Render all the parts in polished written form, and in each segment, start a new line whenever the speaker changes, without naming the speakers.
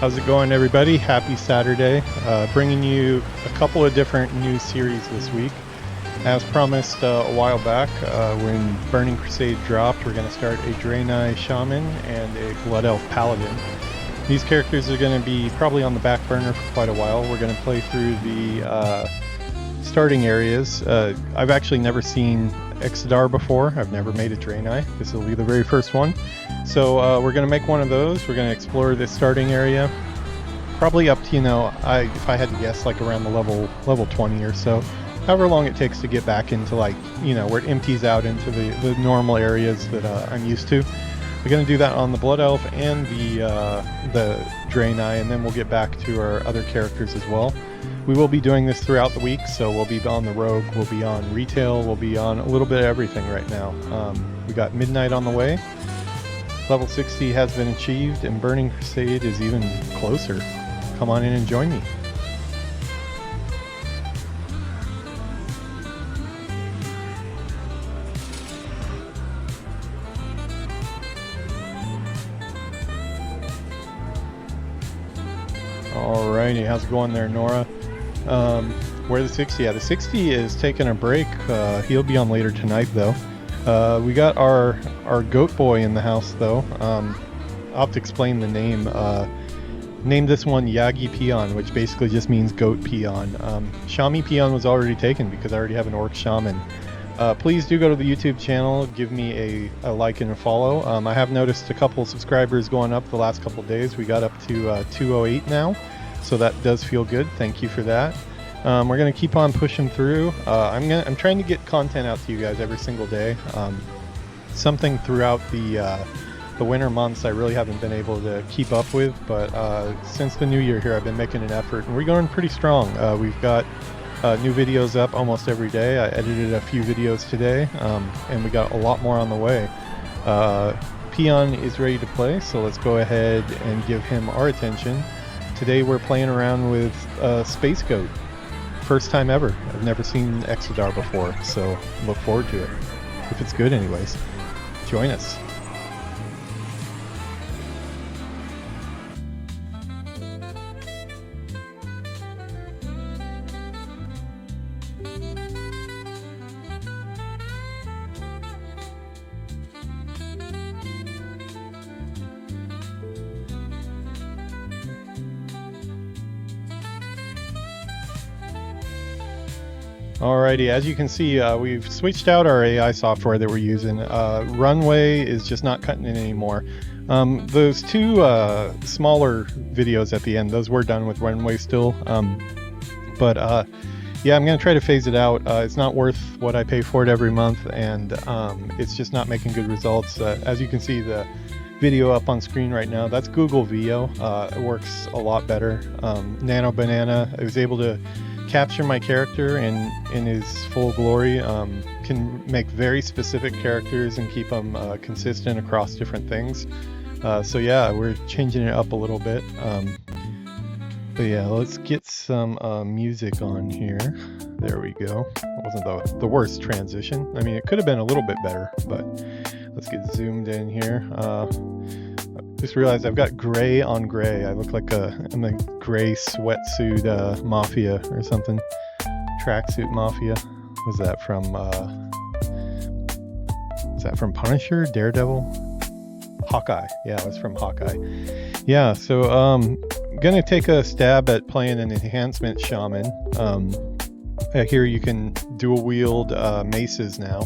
How's it going, everybody? Happy Saturday. Bringing you a couple of different new series this week. As promised a while back, when Burning Crusade dropped, we're going to start a Draenei Shaman and a Blood Elf Paladin. These characters are going to be probably on the back burner for quite a while. We're going to play through the starting areas. I've actually never seen Exodar before. I've never made a Draenei. This will be the very first one. So we're going to make one of those. We're going to explore this starting area. Probably up to, if I had to guess, like around the level 20 or so. However long it takes to get back into, like, where it empties out into the normal areas that I'm used to. We're going to do that on the Blood Elf and the Draenei, and then we'll get back to our other characters as well. We will be doing this throughout the week, so we'll be on the Rogue, we'll be on Retail, we'll be on a little bit of everything right now. We got Midnight on the way. Level 60 has been achieved, and Burning Crusade is even closer. Come on in and join me. Alrighty, how's it going there, Nora? Where the 60 at? The 60 is taking a break. He'll be on later tonight, though. We got our goat boy in the house, though. I'll have to explain the name. Named this one Yagi Peon, which basically just means goat peon. Shami Peon was already taken because I already have an orc shaman. Please do go to the YouTube channel, give me a like and a follow. I have noticed a couple subscribers going up the last couple days. We got up to 208 now, so that does feel good. Thank you for that. We're gonna keep on pushing through. I'm trying to get content out to you guys every single day. Something throughout the winter months I really haven't been able to keep up with, but since the new year here I've been making an effort, and we're going pretty strong. We've got new videos up almost every day. I edited a few videos today, and we got a lot more on the way. Peon is ready to play, so let's go ahead and give him our attention. Today we're playing around with Space Goat. First time ever. I've never seen Exodar before, so look forward to it. If it's good anyways. Join us. Alrighty, as you can see, we've switched out our AI software that we're using. Runway is just not cutting it anymore. Those two smaller videos at the end, those were done with Runway still. Yeah, I'm going to try to phase it out. It's not worth what I pay for it every month, and it's just not making good results. As you can see, the video up on screen right now, that's Google VO. It works a lot better. Nano Banana, I was able to capture my character in his full glory. Can make very specific characters and keep them consistent across different things. So yeah, we're changing it up a little bit. But yeah, let's get some music on here. There we go. It wasn't the worst transition. I mean, it could have been a little bit better, but let's get zoomed in here. Just realized I've got gray on gray. I look like I'm a gray sweatsuit mafia or something. Tracksuit mafia. Was that from Punisher? Daredevil? Hawkeye. Yeah, it was from Hawkeye. Yeah, so gonna take a stab at playing an enhancement shaman. Here you can dual wield maces now.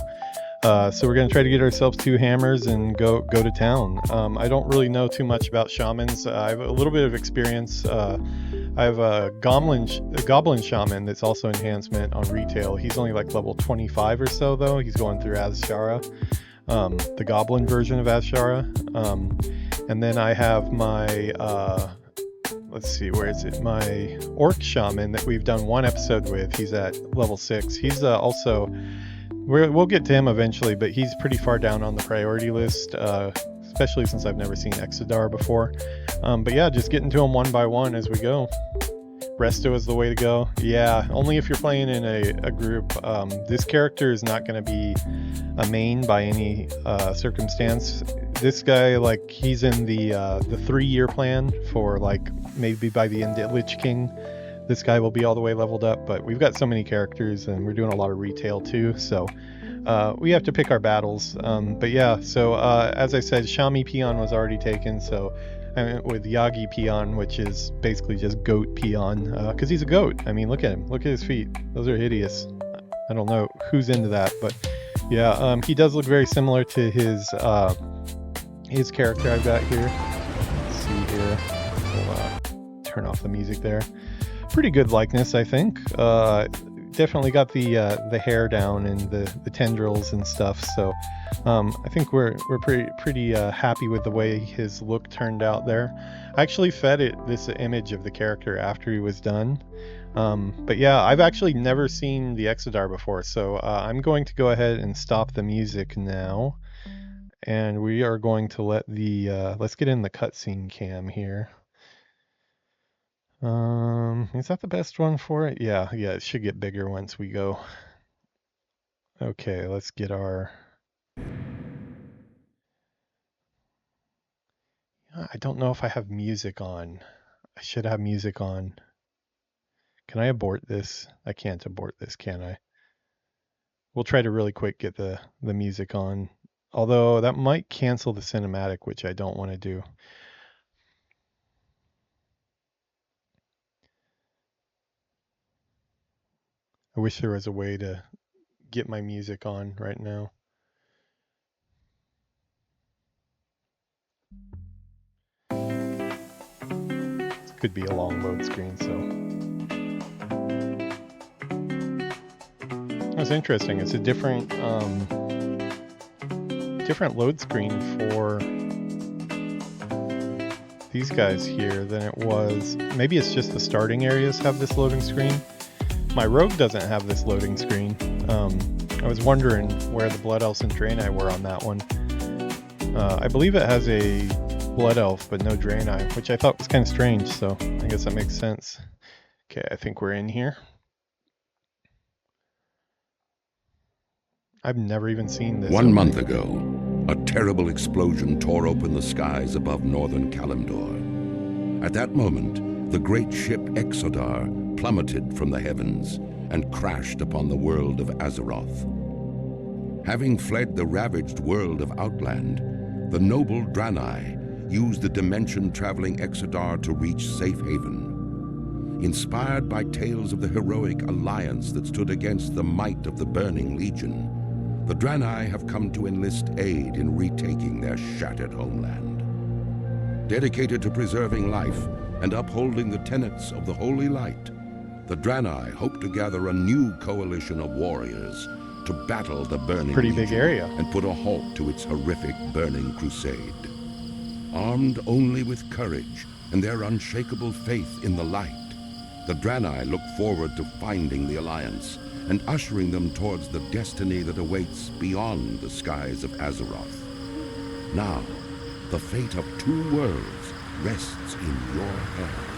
So we're going to try to get ourselves 2 hammers and go to town. I don't really know too much about shamans. I have a little bit of experience. I have a goblin shaman that's also enhancement on retail. He's only like level 25 or so, though. He's going through Azshara, the goblin version of Azshara. And then I have my let's see, where is it? My orc shaman that we've done one episode with. He's at level 6. He's also... We'll get to him eventually, but he's pretty far down on the priority list, especially since I've never seen Exodar before. But yeah, just getting to him one by one as we go. Resto is the way to go. Yeah, only if you're playing in a group. This character is not going to be a main by any circumstance. this guy, like, he's in the 3-year plan for, like, maybe by the end of Lich King, this guy will be all the way leveled up. But we've got so many characters, and we're doing a lot of retail too, so we have to pick our battles. But yeah, so as I said, Shami Peon was already taken, so I went with Yagi Peon, which is basically just goat Peon, because he's a goat. I mean, look at him. Look at his feet. Those are hideous. I don't know who's into that, but yeah, he does look very similar to his character I've got here. Let's see here. We'll turn off the music there. Pretty good likeness, I think. Definitely got the hair down and the tendrils and stuff. So I think we're pretty happy with the way his look turned out there. I actually fed it this image of the character after he was done. But yeah, I've actually never seen the Exodar before, so I'm going to go ahead and stop the music now, and we are going to let the let's get in the cutscene cam here. Is that the best one for it? Yeah, it should get bigger once we go. Okay, let's get our... I don't know if I have music on. I should have music on. Can I abort this? I can't abort this, can I? We'll try to really quick get the music on. Although that might cancel the cinematic, which I don't want to do. I wish there was a way to get my music on right now. This could be a long load screen, so. That's interesting. It's a different load screen for these guys here than it was. Maybe it's just the starting areas have this loading screen. My rogue doesn't have this loading screen. I was wondering where the Blood Elves and Draenei were on that one. I believe it has a Blood Elf, but no Draenei, which I thought was kind of strange, so I guess that makes sense. Okay, I think we're in here. I've never even seen this.
1 month ago, a terrible explosion tore open the skies above northern Kalimdor. At that moment, the great ship Exodar plummeted from the heavens and crashed upon the world of Azeroth. Having fled the ravaged world of Outland, the noble Draenei used the dimension-traveling Exodar to reach safe haven. Inspired by tales of the heroic alliance that stood against the might of the Burning Legion, the Draenei have come to enlist aid in retaking their shattered homeland. Dedicated to preserving life and upholding the tenets of the Holy Light, the Draenei hope to gather a new coalition of warriors to battle the Burning Legion
big area
and put a halt to its horrific Burning Crusade. Armed only with courage and their unshakable faith in the light, the Draenei look forward to finding the Alliance and ushering them towards the destiny that awaits beyond the skies of Azeroth. Now, the fate of 2 worlds rests in your hands.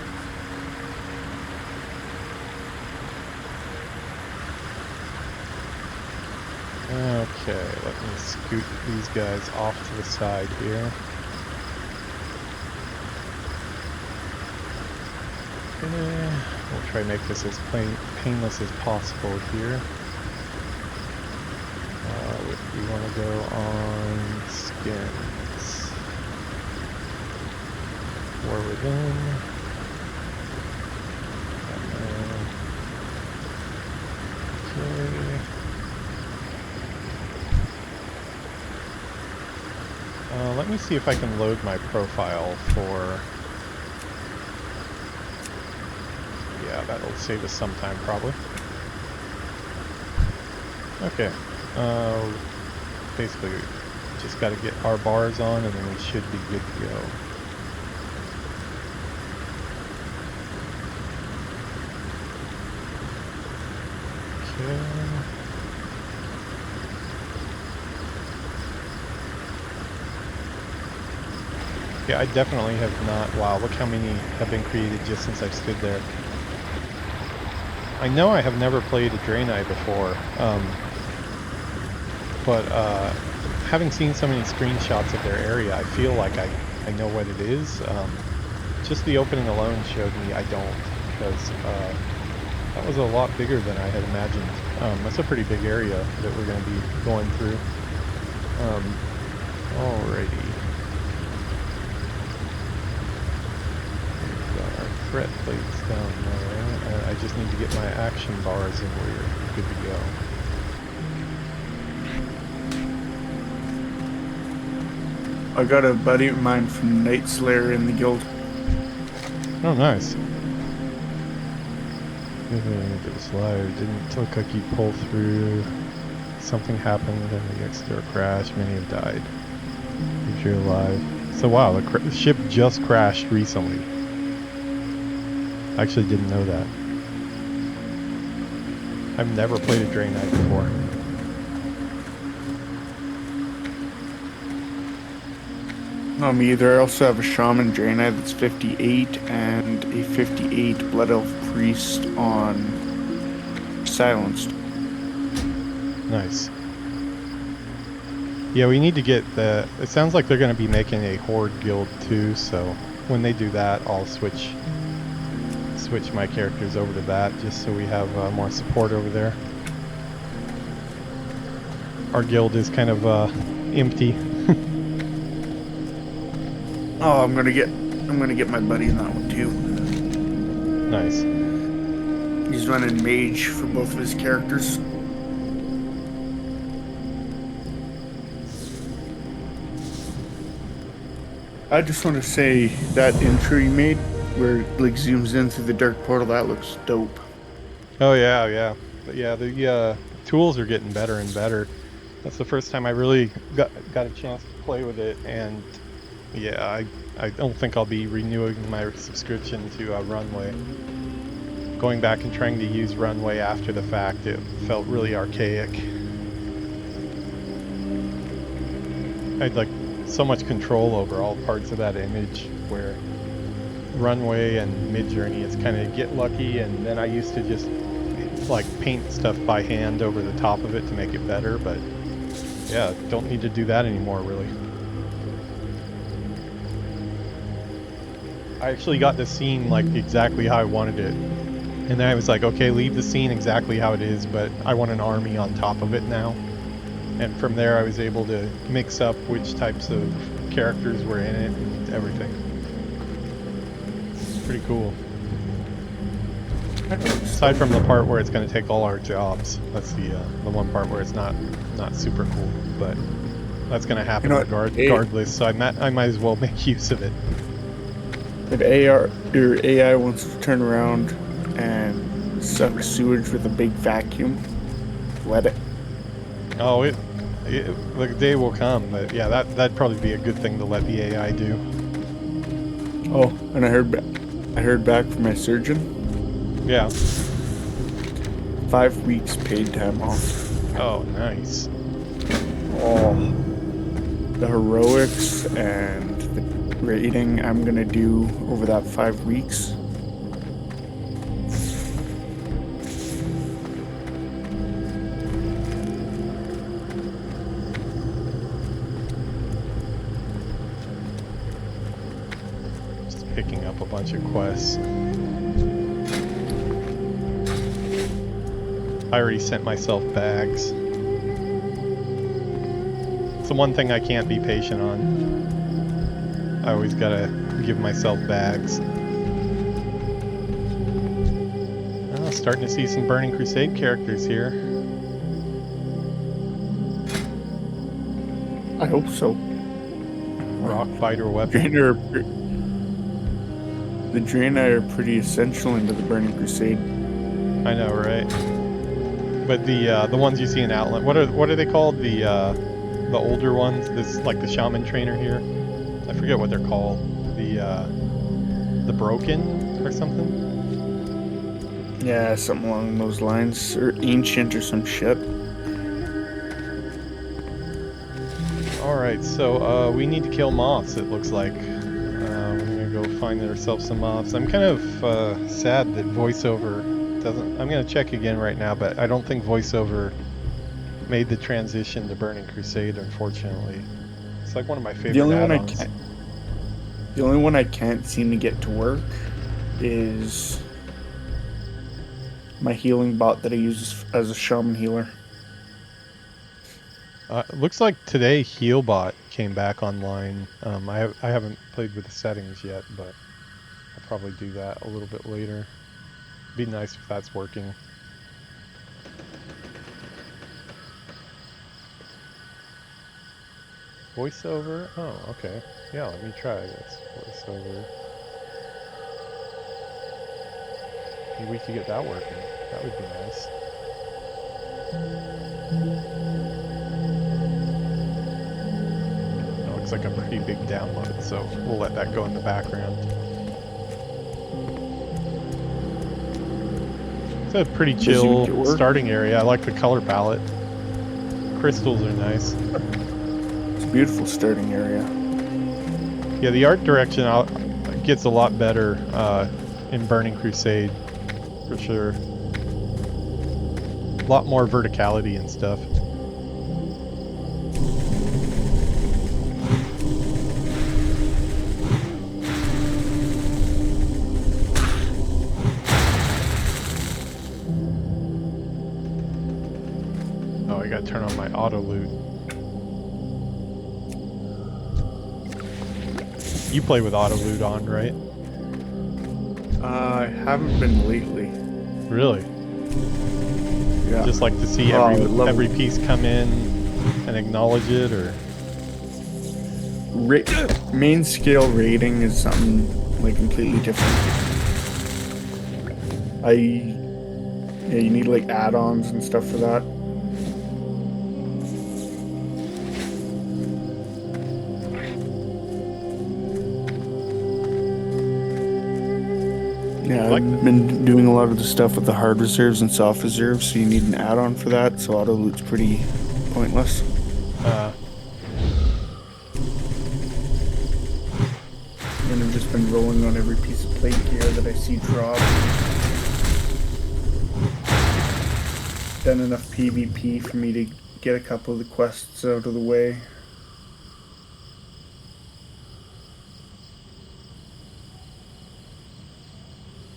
Okay, let me scoot these guys off to the side here. Okay, we'll try to make this as painless as possible here. We want to go on skins. War Within. Okay. Let me see if I can load my profile for... Yeah, that'll save us some time, probably. Okay. Basically, just got to get our bars on, and then we should be good to go. Okay. Yeah, I definitely have not... Wow, look how many have been created just since I've stood there. I know I have never played a Draenei before, but having seen so many screenshots of their area, I feel like I know what it is. Just the opening alone showed me I don't, because that was a lot bigger than I had imagined. That's a pretty big area that we're going to be going through. Alrighty. We've got our threat plates down there. I just need to get my action bars and we're good to go.
I got a buddy of mine from Night Slayer in the guild.
Oh, nice. It was live. Didn't look like you pull through. Something happened and the Exodar crashed. Many have died. If you're alive. So wow, the ship just crashed recently. I actually didn't know that. I've never played a Draenei before.
No, me either. I also have a Shaman Draenei that's 58 and a 58 Blood Elf Priest on Silenced.
Nice. Yeah, we need to get the... It sounds like they're going to be making a Horde guild too, so when they do that, I'll switch my characters over to that, just so we have more support over there. Our guild is kind of empty.
Oh, I'm gonna get my buddy in that one too.
Nice.
He's running mage for both of his characters. I just want to say that intro you made, where it like zooms in through the dark portal, that looks dope.
Oh yeah, yeah. But yeah, the tools are getting better and better. That's the first time I really got a chance to play with it, and yeah, I don't think I'll be renewing my subscription to Runway. Going back and trying to use Runway after the fact, it felt really archaic. I had like so much control over all parts of that image, where Runway and Midjourney, it's kind of get lucky, and then I used to just like paint stuff by hand over the top of it to make it better, but yeah, don't need to do that anymore really. I actually got the scene like exactly how I wanted it, and then I was like, okay, leave the scene exactly how it is, but I want an army on top of it now. And from there I was able to mix up which types of characters were in it and everything. It's pretty cool. Aside from the part where it's going to take all our jobs, that's the one part where it's not super cool, but that's going to happen regardless. So I might as well make use of it.
If your AI wants to turn around and suck sewage with a big vacuum, let it.
Oh, the day will come, but yeah, that'd probably be a good thing to let the AI do.
Oh, and I heard back from my surgeon.
Yeah.
5 weeks paid time off.
Oh, nice.
Oh, the heroics and the rating I'm gonna do over that 5 weeks.
Just picking up a bunch of quests. I already sent myself bags. It's the one thing I can't be patient on. I always gotta give myself bags. Oh, starting to see some Burning Crusade characters here.
I hope so.
Rock fighter weapon.
The Draenei are pretty essential into the Burning Crusade.
I know, right? But the ones you see in Outland, what are they called? The older ones. This like the Shaman trainer here. I forget what they're called. The Broken or something.
Yeah, something along those lines, or ancient or some shit.
All right, so we need to kill moths. It looks like we're gonna go find ourselves some moths. I'm kind of sad that voiceover doesn't. I'm gonna check again right now, but I don't think voiceover made the transition to Burning Crusade, unfortunately. It's like one of my
The
favorite
only one I
add-ons.
can't. The only one I can't seem to get to work is my healing bot that I use as a shaman healer.
Looks like today Healbot came back online. I haven't played with the settings yet, but I'll probably do that a little bit later. Be nice if that's working. Voiceover? Oh, okay. Yeah, let me try this. Voiceover. Maybe we could get that working. That would be nice. That looks like a pretty big download, so we'll let that go in the background. It's a pretty chill starting area. I like the color palette. Crystals are nice.
It's a beautiful starting area.
Yeah, the art direction gets a lot better in Burning Crusade, for sure. A lot more verticality and stuff. Oh, I gotta turn on my auto loot. You play with auto loot on, right?
I haven't been lately.
Really?
Yeah.
Just like to see every piece come in and acknowledge it, or?
Main scale rating is something like completely different. Yeah, you need like add-ons and stuff for that. Yeah, I've been doing a lot of the stuff with the hard reserves and soft reserves, so you need an add-on for that, so auto loot's pretty pointless. And I've just been rolling on every piece of plate gear that I see drop. Done enough PvP for me to get a couple of the quests out of the way.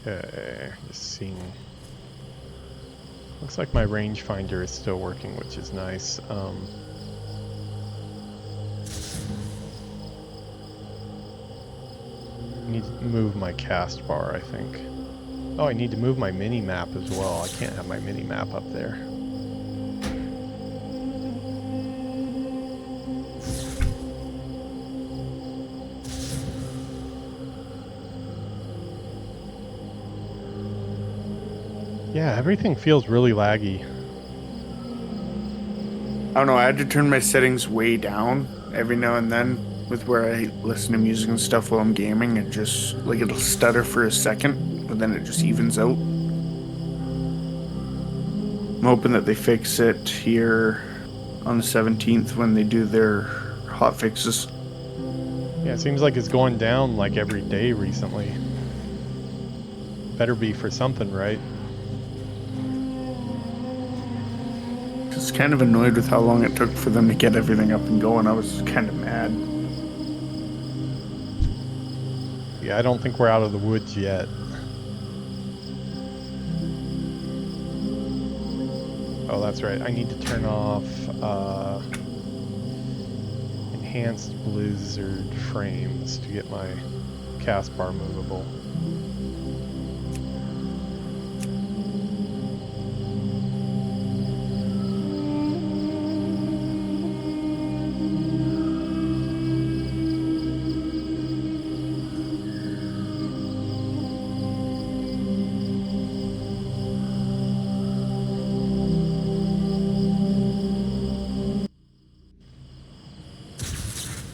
Okay, just seeing. Looks like my rangefinder is still working, which is nice. Need to move my cast bar, I think. Oh, I need to move my mini map as well. I can't have my mini map up there. Yeah, everything feels really laggy.
I don't know, I had to turn my settings way down every now and then with where I listen to music and stuff while I'm gaming. It just, like, it'll stutter for a second, but then it just evens out. I'm hoping that they fix it here on the 17th when they do their hot fixes.
Yeah, it seems like it's going down like every day recently. Better be for something, right?
Just kind of annoyed with how long it took for them to get everything up and going. I was kind of mad.
Yeah, I don't think we're out of the woods yet. Oh, that's right. I need to turn off enhanced blizzard frames to get my cast bar movable.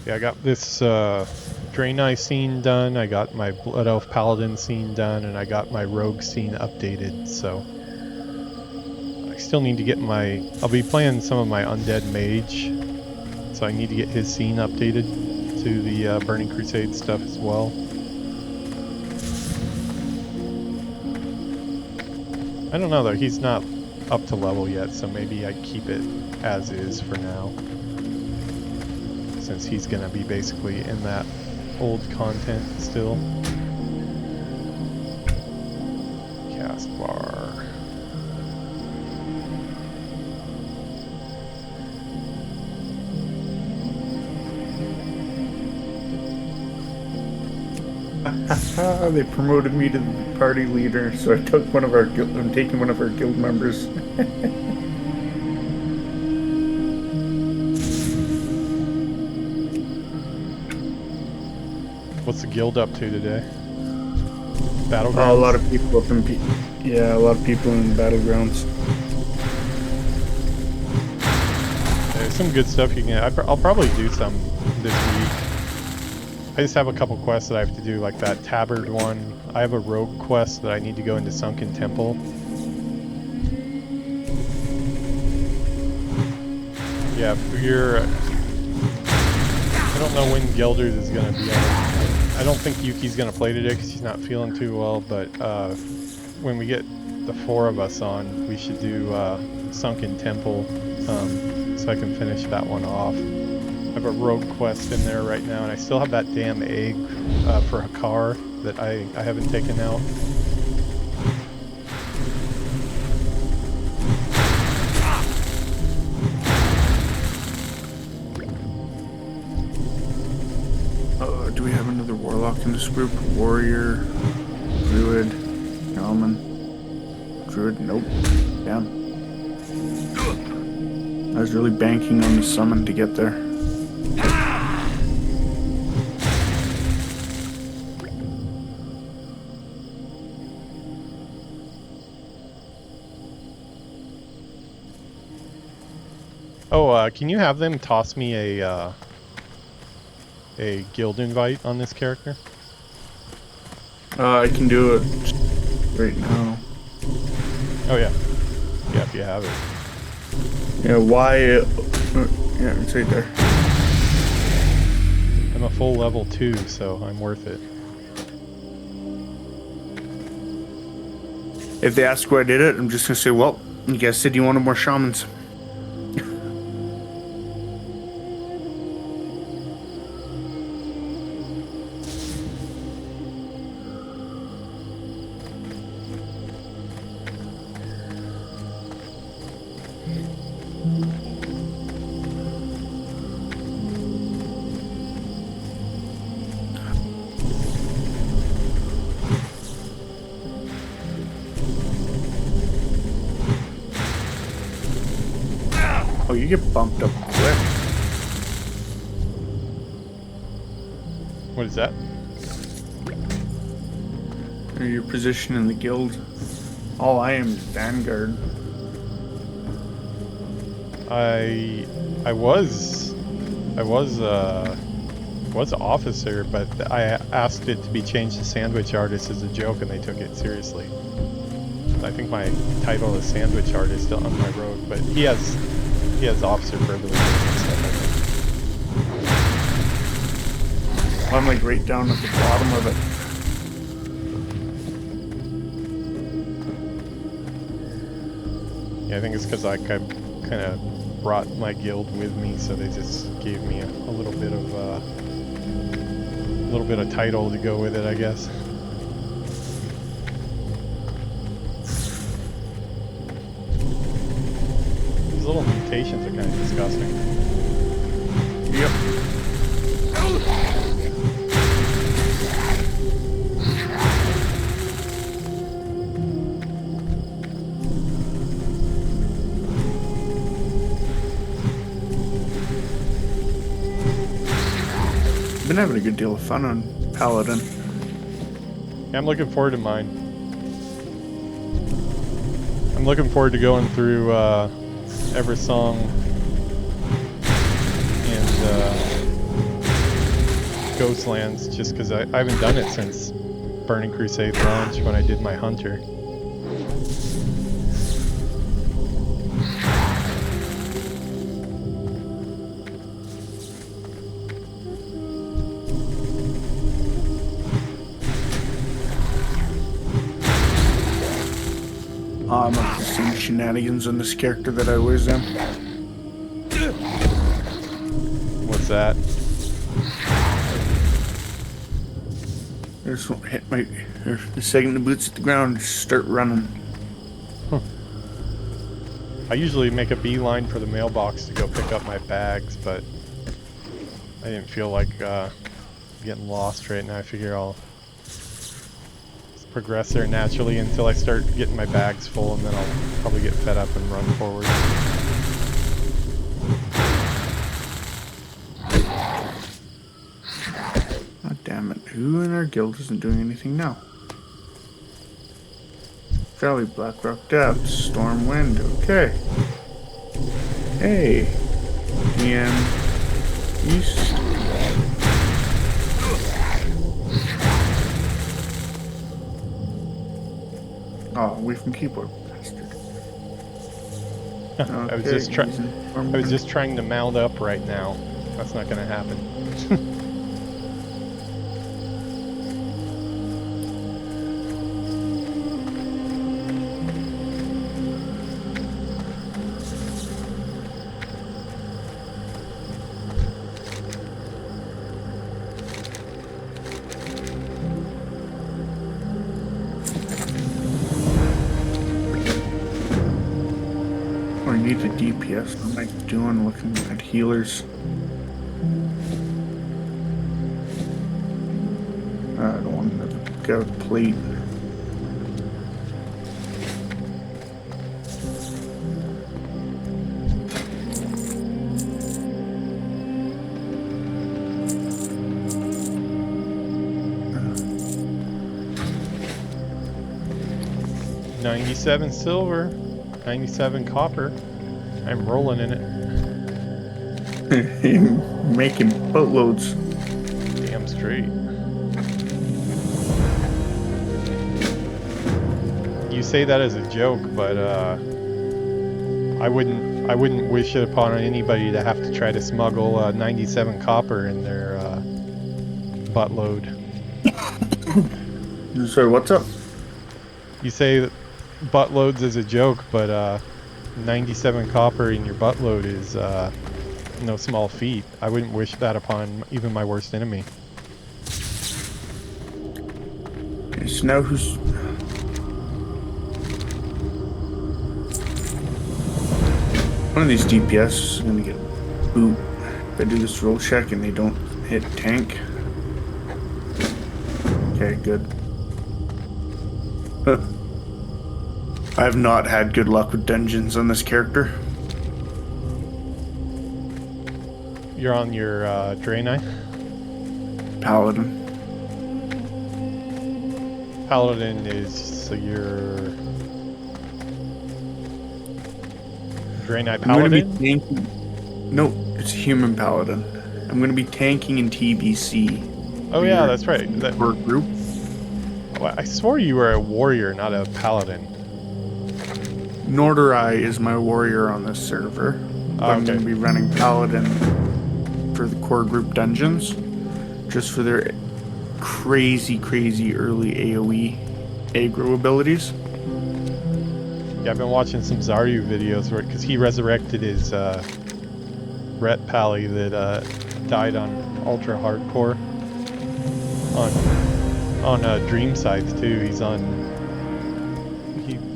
Yeah, I got this Draenei scene done, I got my Blood Elf Paladin scene done, and I got my Rogue scene updated, so I still need to get my... I'll be playing some of my Undead Mage, so I need to get his scene updated to the Burning Crusade stuff as well. I don't know though, he's not up to level yet, so maybe I keep it as is for now. Since he's gonna be basically in that old content still. Cast bar.
They promoted me to the party leader, so I took one of our I'm taking one of our guild members.
What's the guild up to today? Battlegrounds?
A lot of people up in a lot of people in Battlegrounds.
There's some good stuff you can get. I'll probably do some this week. I just have a couple quests that I have to do, like that Tabard one. I have a rogue quest that I need to go into Sunken Temple. Yeah, I don't know when Gelders is going to be on. I don't think Yuki's going to play today because he's not feeling too well, but when we get the 4 of us on, we should do Sunken Temple, so I can finish that one off. I have a rogue quest in there right now, and I still have that damn egg for Hakar that I haven't taken out.
Do we have another warlock in this group? Warrior, druid, shaman, druid. Nope. Damn. I was really banking on the summon to get there.
Oh, can you have them toss me a guild invite on this character?
I can do it right now.
Oh yeah. Yeah, if you have it.
Yeah, why? Yeah, it's right there.
I'm a full level 2, so I'm worth it.
If they ask why I did it, I'm just gonna say, well, you guys said you wanted more shamans. Oh, you get bumped up quick.
What is that?
Or your position in the guild. All I am is Vanguard.
I was officer, but I asked it to be changed to sandwich artist as a joke, and they took it seriously. I think my title is sandwich artist on my rogue, but he has officer privileges and stuff, I think.
I'm like right down at the bottom of it.
Yeah, I think it's because I kind of brought my guild with me, so they just gave me a little bit of title to go with it, I guess. These little mutations are kind of disgusting.
Yep. Been having a good deal of fun on Paladin.
Yeah, I'm looking forward to mine. I'm looking forward to going through Eversong and Ghostlands, just because I haven't done it since Burning Crusade launch when I did my Hunter.
I'm up to some shenanigans on this character that I always am.
What's that?
I just won't hit the second the boots at the ground, just start running.
I usually make a beeline for the mailbox to go pick up my bags, but I didn't feel like getting lost right now. I figure I'll just progress there naturally until I start getting my bags full, and then I'll probably get fed up and run forward.
God damn it. Who in our guild isn't doing anything now? Valley, Blackrock Depths, Storm Wind, okay. Hey. DM East. Oh, away from keyboard, bastard.
I was just trying to mount up right now. That's not gonna happen.
I need the DPS. What am I doing looking at healers? I don't want another gout plate. $97 silver, 97 copper. I'm rolling in it. Making boatloads.
Damn straight. You say that as a joke, but I wouldn't wish it upon anybody to have to try to smuggle 97 copper in their buttload.
Sorry, what's up?
You say buttloads as a joke, but 97 copper in your buttload is no small feat. I wouldn't wish that upon even my worst enemy.
It's now who's... One of these DPS is gonna get boot. If I do this roll check and they don't hit tank. Okay, good. I have not had good luck with dungeons on this character.
You're on your Draenei?
Paladin.
Paladin is your Draenei Paladin?
No, it's human Paladin. I'm gonna be tanking in TBC.
Oh yeah, that's right. That
work group.
Oh, I swore you were a warrior, not a paladin.
Norderai is my warrior on this server. I'm going to be running Paladin for the core group dungeons, just for their crazy early AoE aggro abilities.
Yeah, I've been watching some Zaryu videos because he resurrected his Ret Pally that died on Ultra Hardcore on Dream Scythe too. He's on.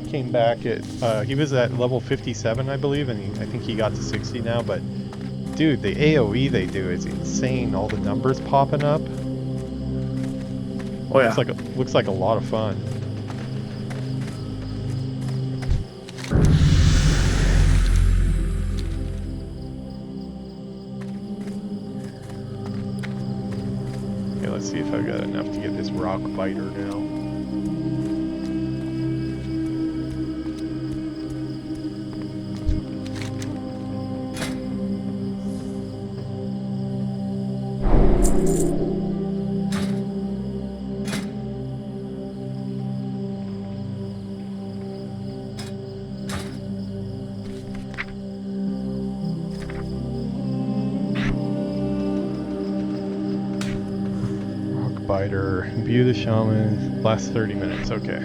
Came back at he was at level 57 I believe, and I think he got to 60 now, but dude, the AoE they do is insane. All the numbers popping up.
Oh yeah,
looks like a lot of fun. Okay, let's see if I've got enough to get this rock biter now. View the shaman, last 30 minutes, okay.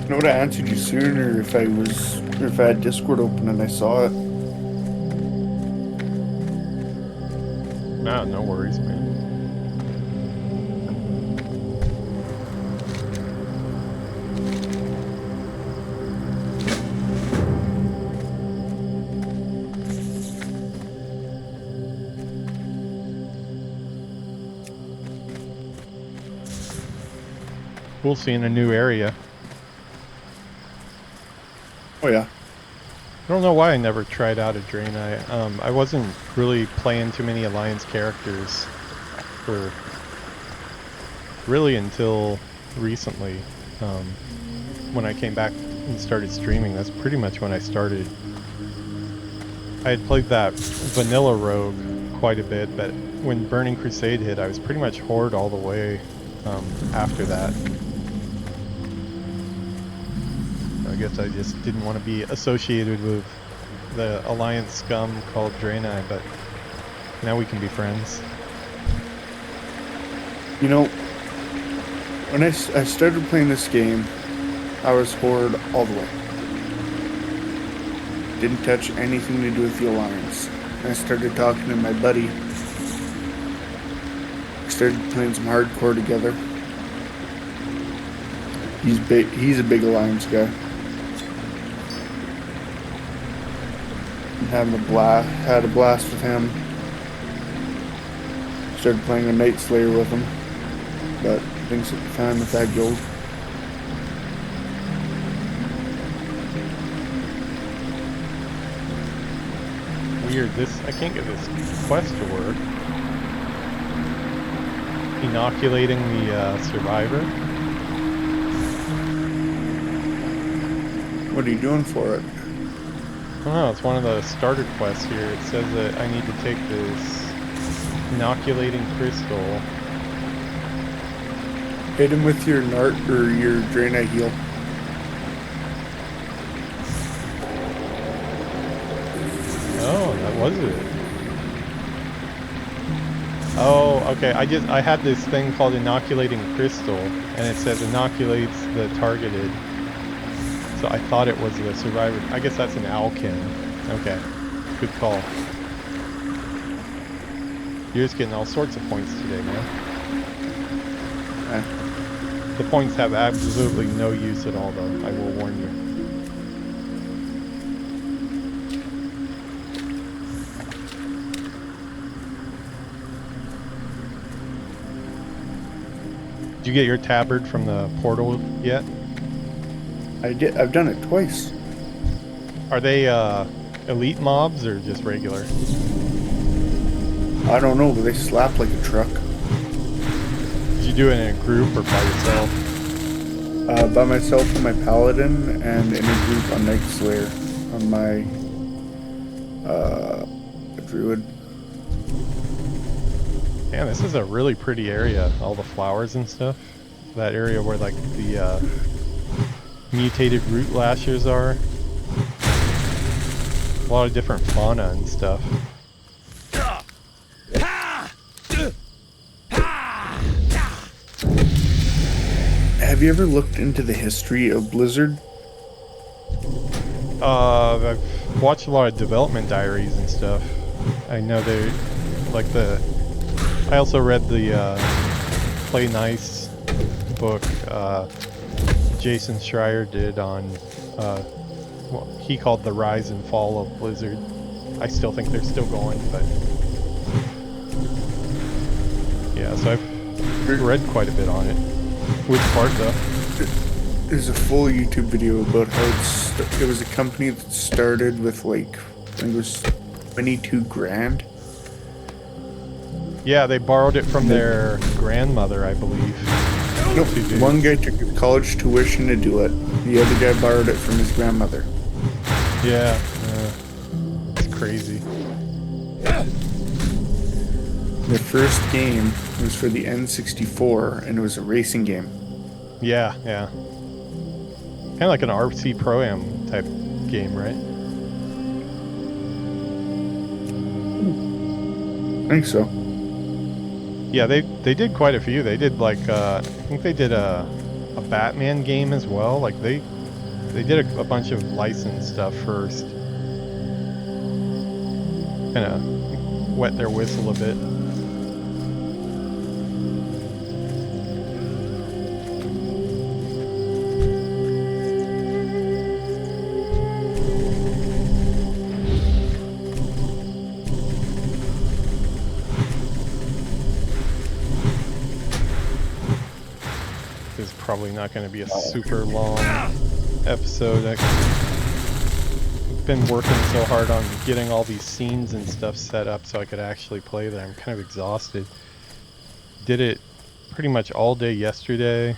I would have answered you sooner if I had Discord open and I saw it.
No, no worries, man. We'll see in a new area.
Oh yeah.
I don't know why I never tried out a Draenei. I wasn't really playing too many Alliance characters for really until recently. When I came back and started streaming, that's pretty much when I started. I had played that vanilla rogue quite a bit, but when Burning Crusade hit, I was pretty much Horde all the way after that. I guess I just didn't want to be associated with the Alliance scum called Draenei, but now we can be friends.
You know, when I started playing this game, I was Horde all the way. Didn't touch anything to do with the Alliance. I started talking to my buddy. Started playing some hardcore together. He's big. He's a big Alliance guy. Having a blast. Had a blast with him. Started playing a Night Slayer with him, but things at the time with that guild.
Weird. I can't get this quest to work. Inoculating the survivor.
What are you doing for it?
I don't know, it's one of the starter quests here. It says that I need to take this inoculating crystal.
Hit him with your Nart or your Draenei heal.
Oh, that was it. Oh, okay. I had this thing called inoculating crystal, and it says inoculates the targeted. So I thought it was the survivor. I guess that's an Alkin. Okay. Good call. You're just getting all sorts of points today, man. The points have absolutely no use at all, though. I will warn you. Did you get your tabard from the portal yet?
I did. I've done it twice.
Are they elite mobs or just regular?
I don't know, but they slap like a truck.
Did you do it in a group or by yourself?
By myself on my Paladin, and in a group on Night Slayer on my Druid.
Man, this is a really pretty area. All the flowers and stuff. That area where like the mutated root lashers are. A lot of different fauna and stuff.
Have you ever looked into the history of Blizzard?
I've watched a lot of development diaries and stuff. I know they like the. I also read the Play Nice book Jason Schreier did on what he called the rise and fall of Blizzard. I still think they're still going, but yeah. So I've read quite a bit on it. Which part though?
There's a full YouTube video about how it was a company that started with like I think it was 22 grand.
Yeah, they borrowed it from their grandmother, I believe.
Nope. One guy took college tuition to do it. The other guy borrowed it from his grandmother.
Yeah, it's crazy.
The first game was for the N64, and it was a racing game.
Yeah. Kind of like an RC Pro-Am type game, right?
I think so.
Yeah, they did quite a few. They did like I think they did a Batman game as well. Like they They did a bunch of license stuff first. Kind of wet their whistle a bit. This is probably not going to be a super long episode. I've been working so hard on getting all these scenes and stuff set up so I could actually play that I'm kind of exhausted. Did it pretty much all day yesterday,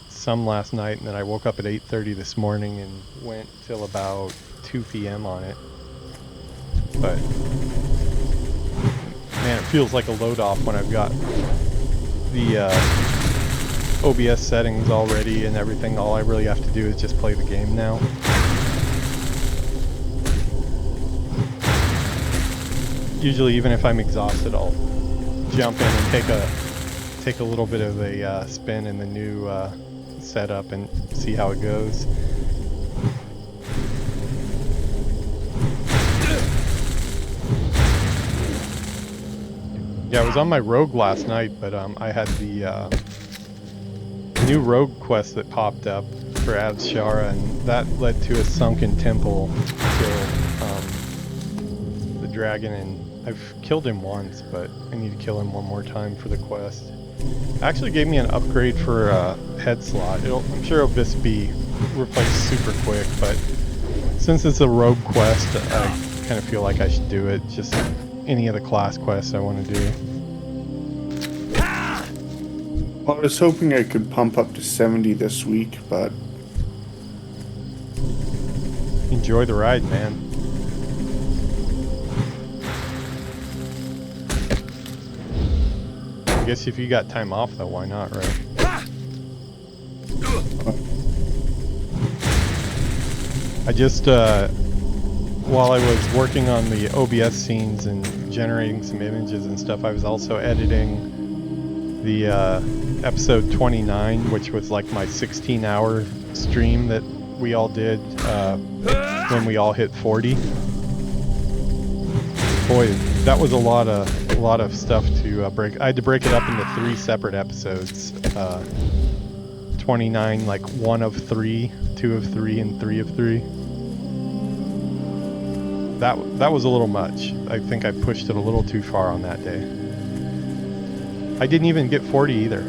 some last night, and then I woke up at 8:30 this morning and went till about 2 p.m. on it. But man, it feels like a load off when I've got the OBS settings already and everything. All I really have to do is just play the game now. Usually, even if I'm exhausted, I'll jump in and take a little bit of a spin in the new setup and see how it goes. Yeah, I was on my rogue last night, but I had the new rogue quest that popped up for Avshara, and that led to a sunken temple kill. The dragon, and I've killed him once, but I need to kill him one more time for the quest. Actually gave me an upgrade for a head slot. I'm sure it'll just be replaced super quick, but since it's a rogue quest, I kind of feel like I should do it. Just any of the class quests I want to do.
Well, I was hoping I could pump up to 70 this week, but...
Enjoy the ride, man. I guess if you got time off, though, why not, right? I just, while I was working on the OBS scenes and generating some images and stuff, I was also editing the episode 29, which was like my 16-hour stream that we all did when we all hit 40. Boy, that was a lot of stuff to break. I had to break it up into 3 separate episodes. 29, like 1 of 3, 2 of 3, and 3 of 3. That was a little much. I think I pushed it a little too far on that day. I didn't even get 40 either.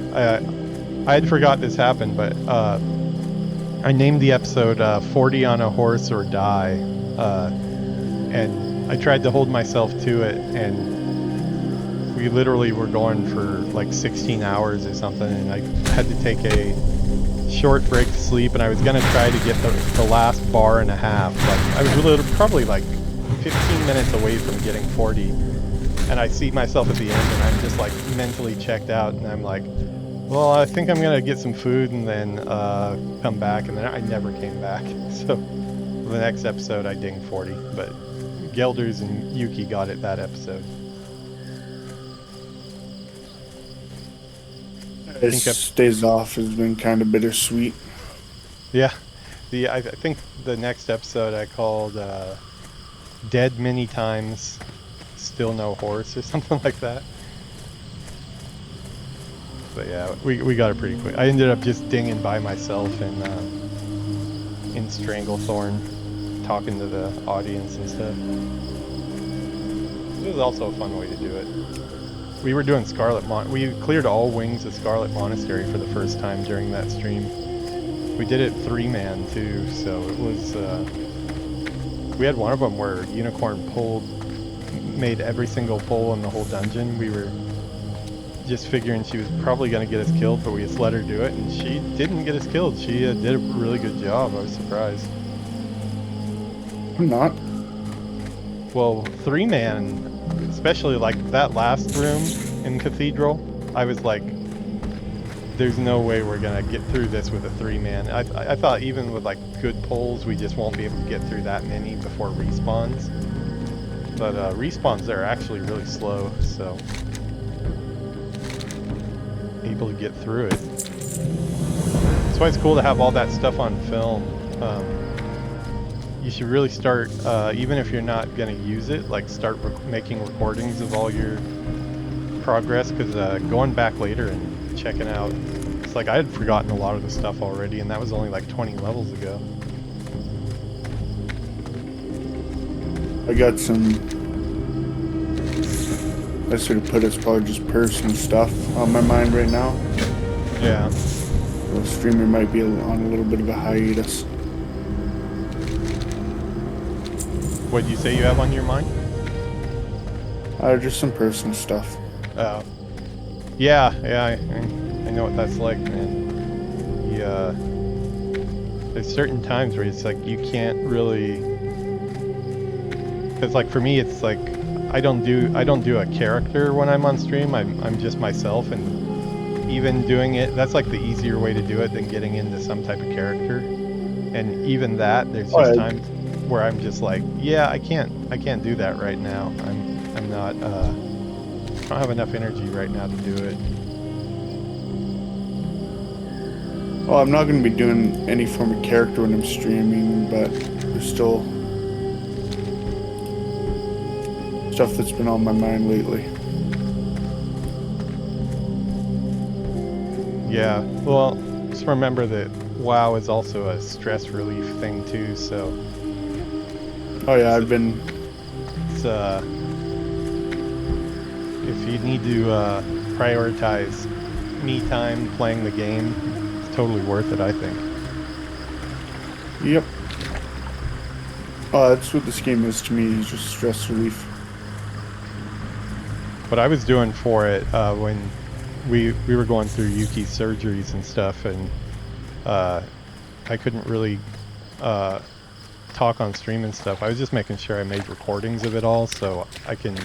I had forgot this happened, but I named the episode 40 on a Horse or Die, and I tried to hold myself to it, and we literally were going for like 16 hours or something, and I had to take a short break to sleep, and I was going to try to get the last bar and a half, but I was probably like 15 minutes away from getting 40, and I see myself at the end, and I'm just like mentally checked out, and I'm like, well, I think I'm going to get some food and then come back, and then I never came back. So the next episode I dinged 40, but Gelders and Yuki got it that episode.
This days off has been kind of bittersweet.
Yeah, I think the next episode I called Dead Many Times, Still No Horse or something like that. But yeah, we got it pretty quick. I ended up just dinging by myself in Stranglethorn, talking to the audience and stuff. It was also a fun way to do it. We were doing we cleared all wings of Scarlet Monastery for the first time during that stream. We did it 3-man too, so it was, we had one of them where Unicorn made every single pull in the whole dungeon. We were just figuring she was probably going to get us killed, but we just let her do it, and she didn't get us killed. She did a really good job. I was surprised.
I'm not.
Well, 3-man, especially like that last room in Cathedral, I was like, there's no way we're gonna get through this with a 3-man. I thought even with like good pulls, we just won't be able to get through that many before respawns. But respawns there are actually really slow, so able to get through it. That's why it's cool to have all that stuff on film. you should really start, even if you're not going to use it, like start making recordings of all your progress, because going back later and checking out, it's like I had forgotten a lot of the stuff already, and that was only like 20 levels ago.
I got some, I sort of put it's probably just personal stuff on my mind right now.
Yeah.
The streamer might be on a little bit of a hiatus.
What did you say you have on your mind?
Just some personal stuff.
Oh. Yeah, I know what that's like, man. Yeah. There's certain times where it's like you can't really, because like for me it's like I don't do a character when I'm on stream. I'm just myself, and even doing it, that's like the easier way to do it than getting into some type of character. And even that, there's just times where I'm just like, yeah, I can't do that right now. I'm not I don't have enough energy right now to do it.
Well, I'm not going to be doing any form of character when I'm streaming, but there's still stuff that's been on my mind lately.
Yeah, well, just remember that WoW is also a stress relief thing too, so...
Oh yeah, I've been...
It's, if you need to prioritize me time playing the game, it's totally worth it, I think.
Yep. That's what this game is to me, is just stress relief.
What I was doing for it when we were going through Yuki's surgeries and stuff, and I couldn't really talk on stream and stuff. I was just making sure I made recordings of it all so I can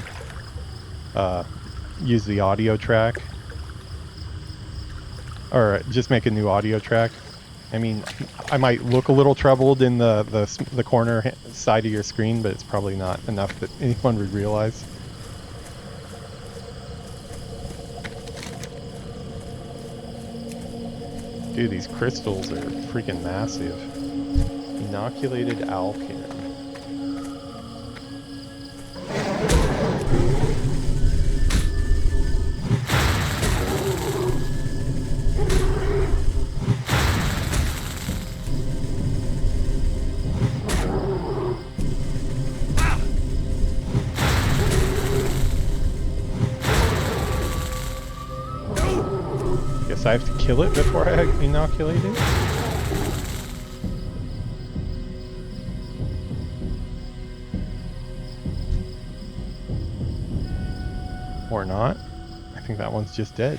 use the audio track, or just make a new audio track. I mean, I might look a little troubled in the corner side of your screen, but it's probably not enough that anyone would realize. Dude, these crystals are freaking massive. Inoculated alkin. Guess I have to kill it before I inoculate it? Or not. I think that one's just dead.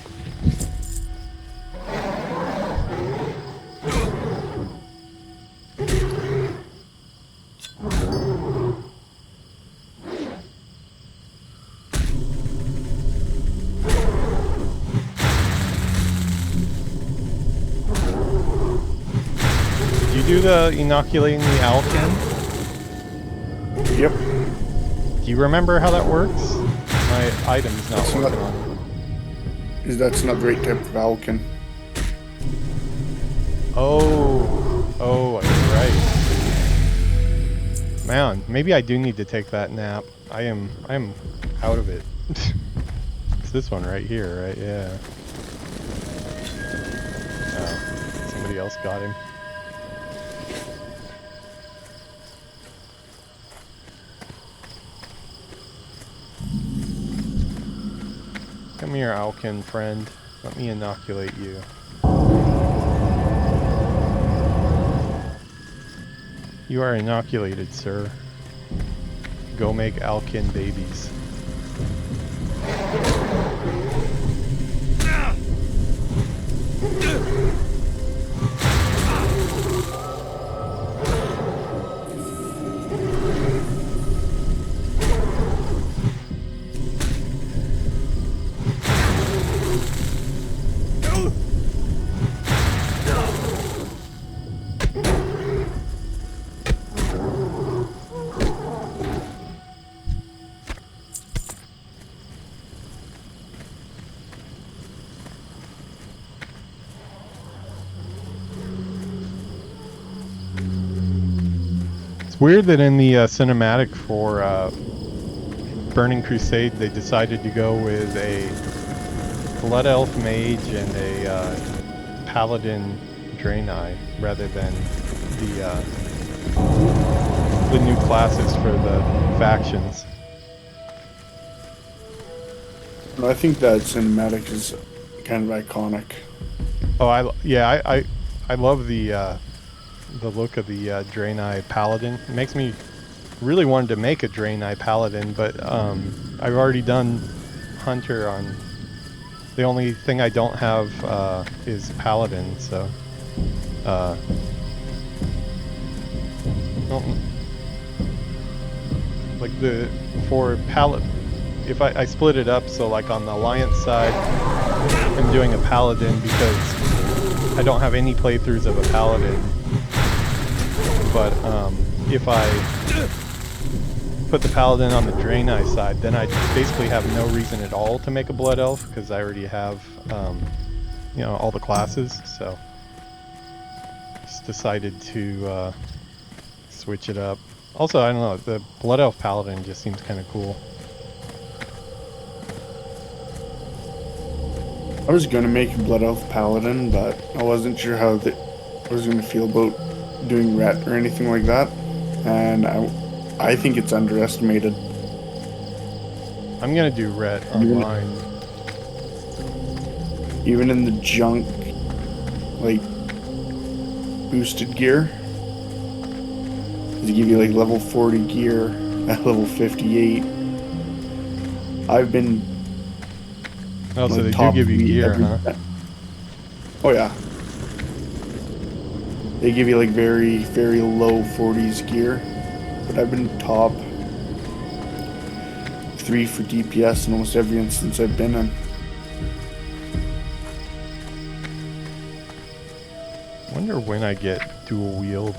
Did you do the inoculating the alkin?
Yep.
Do you remember how that works? My item's not working on it.
That's not the right type of alkin.
Oh, you're right. Man, maybe I do need to take that nap. I am out of it. It's this one right here, right? Yeah. Oh, somebody else got him. Come here, Alkin friend. Let me inoculate you. You are inoculated, sir. Go make Alkin babies. weird that in the cinematic for Burning Crusade they decided to go with a Blood Elf Mage and a Paladin Draenei rather than the new classes for the factions.
I think that cinematic is kind of iconic.
Oh, I love the look of the Draenei Paladin. It makes me really wanted to make a Draenei Paladin, but I've already done Hunter on. The only thing I don't have is Paladin, so like the for Paladin. If I split it up, so like on the Alliance side, I'm doing a Paladin because I don't have any playthroughs of a Paladin. But if I put the Paladin on the Draenei side, then I basically have no reason at all to make a Blood Elf because I already have, you know, all the classes. So just decided to switch it up. Also, I don't know, the Blood Elf Paladin just seems kind of cool.
I was gonna make a Blood Elf Paladin, but I wasn't sure how I was gonna feel about doing Ret or anything like that, and I think it's underestimated.
I'm gonna do Ret on mine.
Even in the junk, like boosted gear, they give you like level 40 gear at level 58. I've been.
Oh, so they do give you gear, huh?
Oh yeah. They give you like very, very low 40s gear, but I've been top 3 for DPS in almost every instance I've been in.
Wonder when I get dual wield.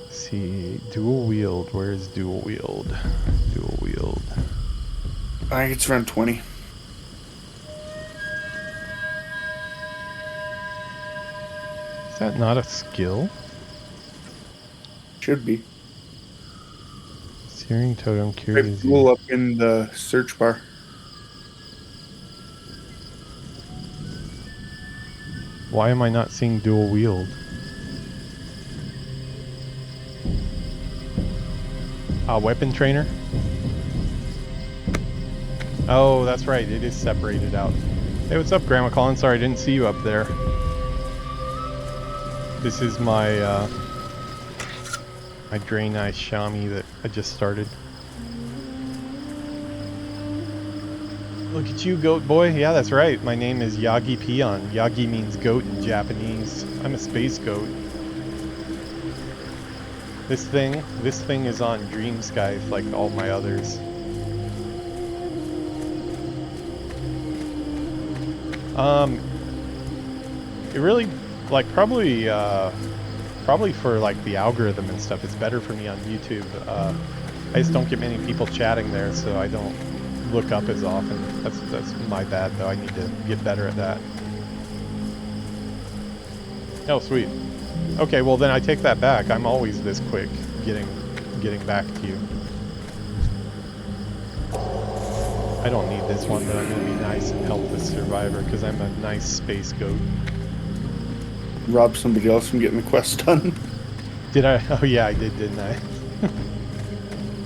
Let's see, dual wield. Where is dual wield? Dual wield.
I think it's around 20.
Is that not a skill?
Should be.
Searing totem cure
Right,
disease.
pull up in the search bar.
Why am I not seeing dual wield? Weapon trainer? Oh, that's right. It is separated out. Hey, what's up, Grandma Colin? Sorry, I didn't see you up there. This is my my Draenei Shaman that I just started. Look at you, goat boy. Yeah, that's right. My name is Yagi Peon. Yagi means goat in Japanese. I'm a space goat. This thing is on Dream Skies like all my others. It really, like, probably for like the algorithm and stuff, it's better for me on YouTube. I just don't get many people chatting there, so I don't look up as often. That's my bad, though. I need to get better at that. Oh, sweet. Okay, well then I take that back. I'm always this quick getting back to you. I don't need this one, but I'm gonna be nice and help this survivor because I'm a nice space goat.
Rob somebody else from getting the quest done.
Did I? Oh yeah, I did, didn't I?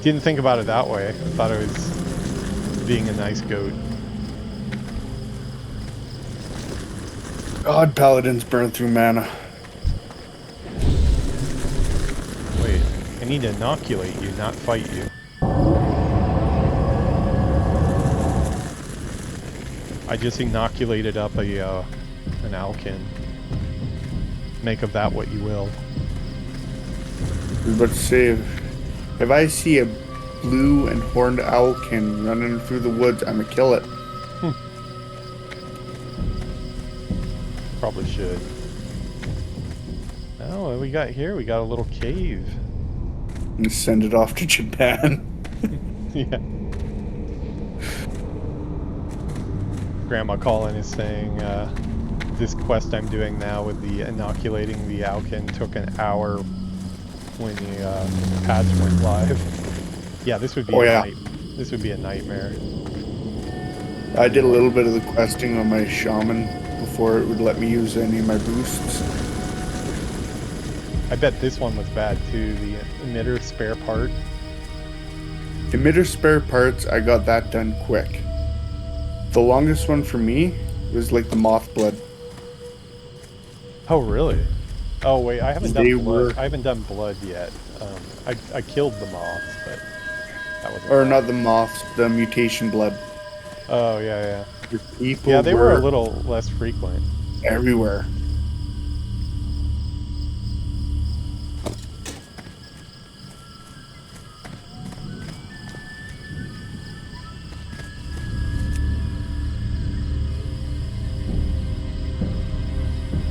Didn't think about it that way. I thought it was being a nice goat.
God, paladins burn through mana.
Wait, I need to inoculate you, not fight you. I just inoculated up an Alkin. Make of that what you will.
I was about to say, if I see a blue and horned owlkin running through the woods, I'm gonna kill it.
Probably should. Oh, what we got here? We got a little cave.
And send it off to Japan.
Yeah. Grandma Colin is saying, this quest I'm doing now with the inoculating the Alkin took an hour when the patch went live. Yeah, this would be this would be a nightmare.
I did a little bit of the questing on my shaman before it would let me use any of my boosts.
I bet this one was bad too, the emitter spare part.
Emitter spare parts, I got that done quick. The longest one for me was like the moth blood.
Oh really? Oh wait, I haven't done blood.
Were...
I haven't done blood yet. I killed the moths, but that wasn't.
Or
bad.
not the moths, the mutation blood.
Oh yeah,
The people
yeah. They were a little less frequent.
Everywhere.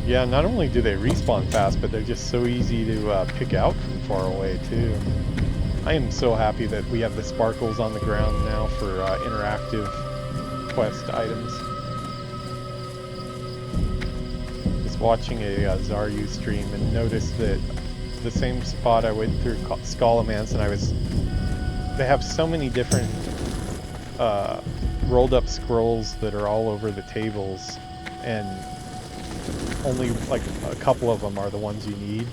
Yeah, not only do they respawn fast, but they're just so easy to pick out from far away too. I am so happy that we have the sparkles on the ground now for interactive quest items. Just watching a Zaryu stream and noticed that the same spot I went through Scalamance, and they have so many different rolled up scrolls that are all over the tables, and only like a couple of them are the ones you need.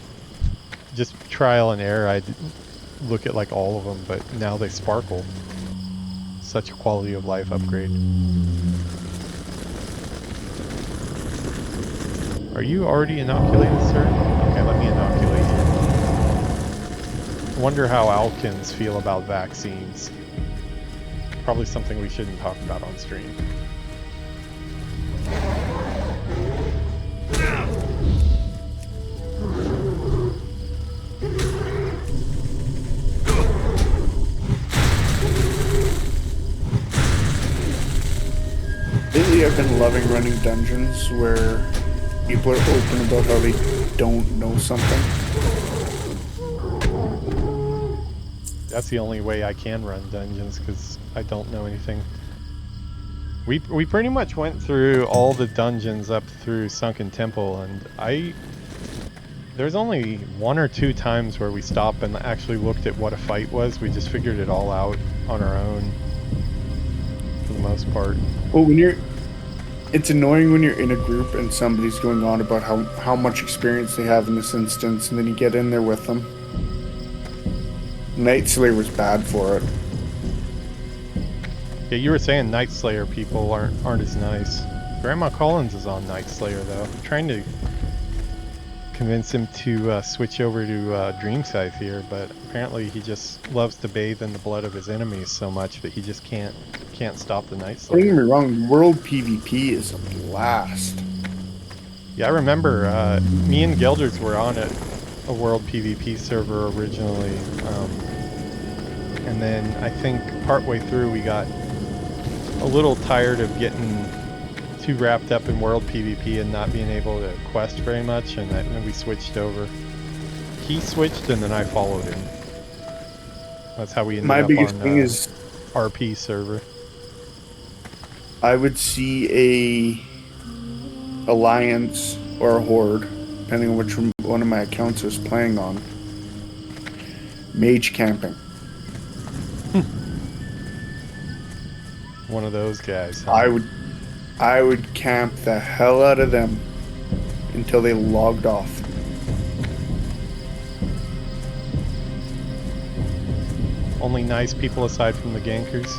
Just trial and error, I'd look at like all of them, but now they sparkle. Such a quality of life upgrade. Are you already inoculated, sir? Okay, let me inoculate you. Wonder how Alkins feel about vaccines. Probably something we shouldn't talk about on stream.
Lately I've been loving running dungeons where people are open about how they don't know something.
That's the only way I can run dungeons, because I don't know anything. We pretty much went through all the dungeons up through Sunken Temple, and there's only 1 or 2 times where we stopped and actually looked at what a fight was. We just figured it all out on our own, for the most part.
Well, it's annoying when you're in a group and somebody's going on about how much experience they have in this instance, and then you get in there with them. Night Slayer was bad for it.
Yeah, you were saying Night Slayer people aren't as nice. Grandma Collins is on Night Slayer though. I'm trying to convince him to switch over to Dream Scythe here, but apparently he just loves to bathe in the blood of his enemies so much that he just can't stop the Night Slayer.
Don't get me wrong, World PvP is a blast.
Yeah, I remember me and Gelders were on a World PvP server originally, and then I think partway through we got a little tired of getting too wrapped up in World PvP and not being able to quest very much, and then we switched over. He switched and then I followed him. That's how we ended
My
up
biggest
on
thing is
RP server.
I would see a Alliance or a Horde, depending on which one of my accounts I was playing on, mage camping.
One of those guys. Huh?
I would camp the hell out of them until they logged off.
Only nice people aside from the gankers.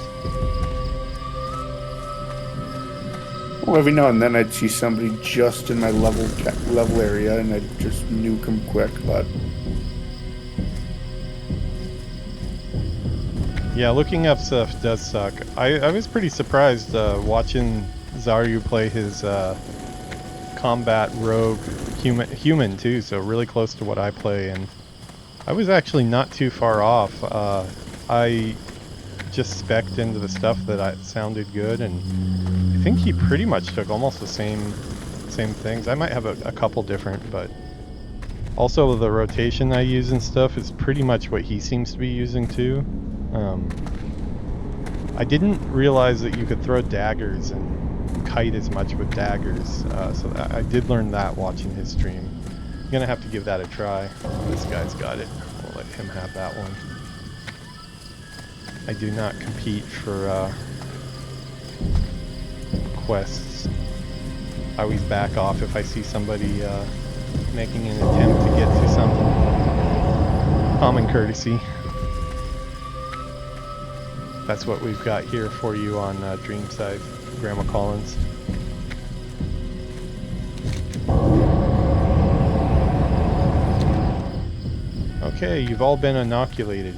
Well, every now and then I'd see somebody just in my level area, and I'd just nuke them quick. But
yeah, looking up stuff does suck. I was pretty surprised watching Zaryu play his combat rogue human too, so really close to what I play, and I was actually not too far off. I just spec'd into the stuff that sounded good, and I think he pretty much took almost the same things. I might have a couple different, but also the rotation I use and stuff is pretty much what he seems to be using too. I didn't realize that you could throw daggers and kite as much with daggers, so I did learn that watching his stream. I'm gonna have to give that a try. This guy's got it. him have that one. I do not compete for quests. I always back off if I see somebody making an attempt to get to some common courtesy. That's what we've got here for you on Dreamside, Grandma Collins. Okay, you've all been inoculated.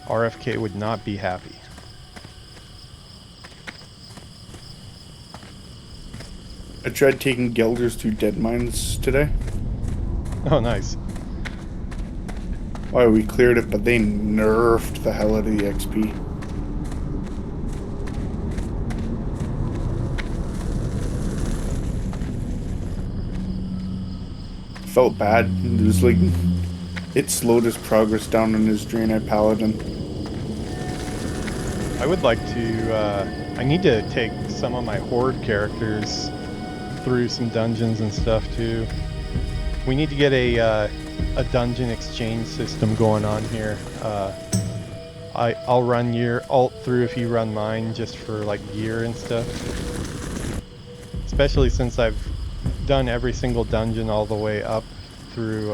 RFK would not be happy.
I tried taking Gelders through dead mines today.
Oh, nice.
Why, we cleared it, but they nerfed the hell out of the XP. Felt bad. It was like, it slowed his progress down on his Draenei Paladin.
I would like to, I need to take some of my Horde characters through some dungeons and stuff too. We need to get a dungeon exchange system going on here. I'll run your alt through if you run mine, just for like gear and stuff. Especially since I've done every single dungeon all the way up through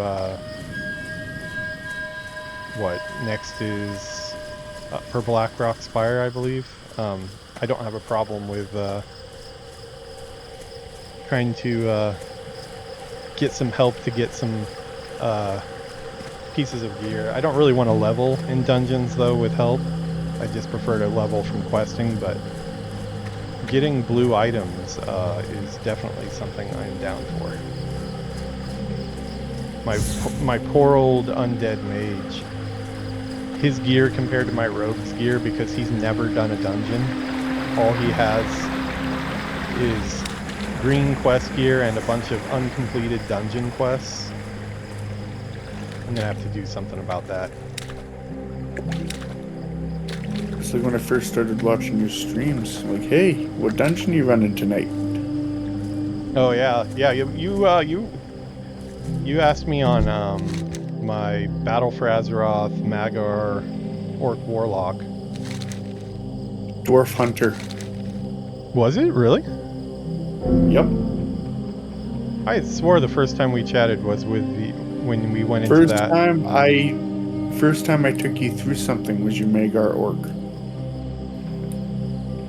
what next is for Blackrock Spire, I believe. I don't have a problem with trying to get some help to get some pieces of gear. I don't really want to level in dungeons though with help. I just prefer to level from questing, but getting blue items is definitely something I'm down for. My poor old undead mage, his gear compared to my rogue's gear, because he's never done a dungeon, all he has is green quest gear and a bunch of uncompleted dungeon quests. I'm gonna have to do something about that.
It's like when I first started watching your streams, like, hey, what dungeon you running tonight?
Oh yeah, you asked me on my Battle for Azeroth Magar Orc Warlock.
Dwarf Hunter.
Was it really?
Yep.
I swore the first time we chatted was with when we went into
First
that.
First time I took you through something was your Magar Orc.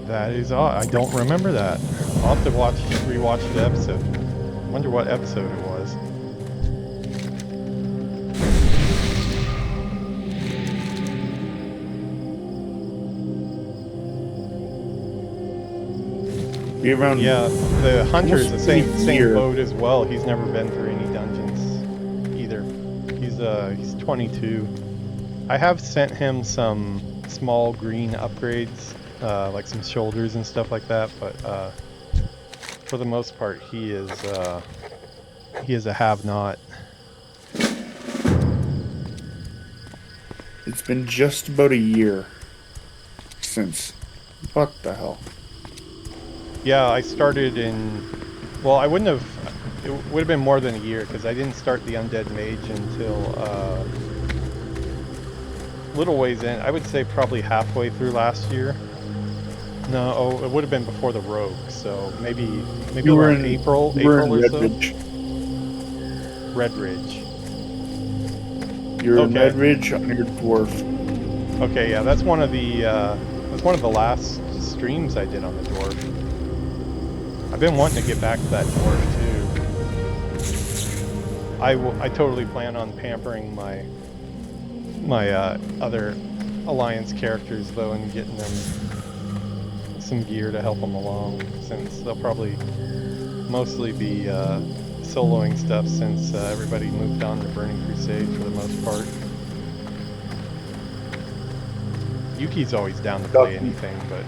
That is odd. I don't remember that. I'll have to rewatch the episode. Wonder what episode it was.
Be around.
Yeah, the hunter is the same
year.
boat as well. He's never been through any dungeons either. He's 22. I have sent him some small green upgrades, like some shoulders and stuff like that, but for the most part, he is a have-not.
It's been just about a year since. What the hell?
Yeah, I started in. Well, I wouldn't have. It would have been more than a year because I didn't start the Undead Mage until little ways in. I would say probably halfway through last year. No, it would have been before the Rogue. So maybe
You were
around
in
April
Red
or so.
Ridge.
Red Ridge.
You're in
Okay.
Red Ridge on your dwarf.
Okay, yeah, that's one of the last streams I did on the dwarf. I've been wanting to get back to that dwarf too. I totally plan on pampering my other Alliance characters though, and getting them some gear to help them along, since they'll probably mostly be soloing stuff since everybody moved on to Burning Crusade for the most part. Yuki's always down to play anything, but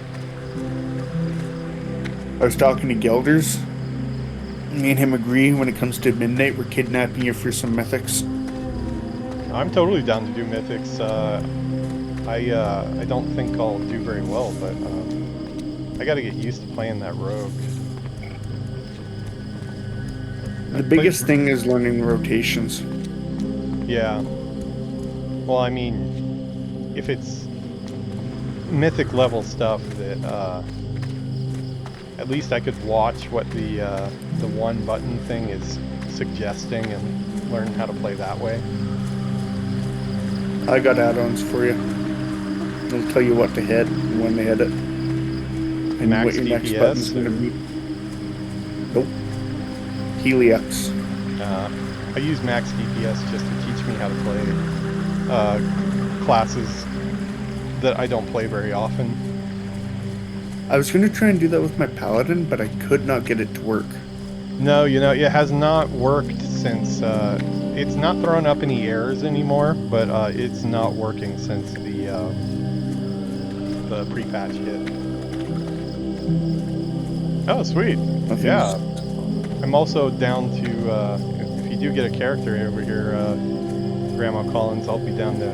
I was talking to Gelders. Me and him agree when it comes to midnight, we're kidnapping you for some mythics.
I'm totally down to do mythics. I don't think I'll do very well, but I gotta get used to playing that rogue.
The biggest thing is learning rotations.
Yeah. Well, I mean, if it's mythic level stuff that at least I could watch what the one button thing is suggesting and learn how to play that way.
I got add-ons for you. It'll tell you what to hit and when to hit it. And
Max
what your next
DPS
button's going to be. Nope. Helix.
I use max DPS just to teach me how to play classes that I don't play very often.
I was going to try and do that with my Paladin, but I could not get it to work.
No, you know, it has not worked since, it's not throwing up any errors anymore, but it's not working since the pre-patch hit. Oh, sweet. Yeah. I'm also down to, if you do get a character over here, Grandma Collins, I'll be down to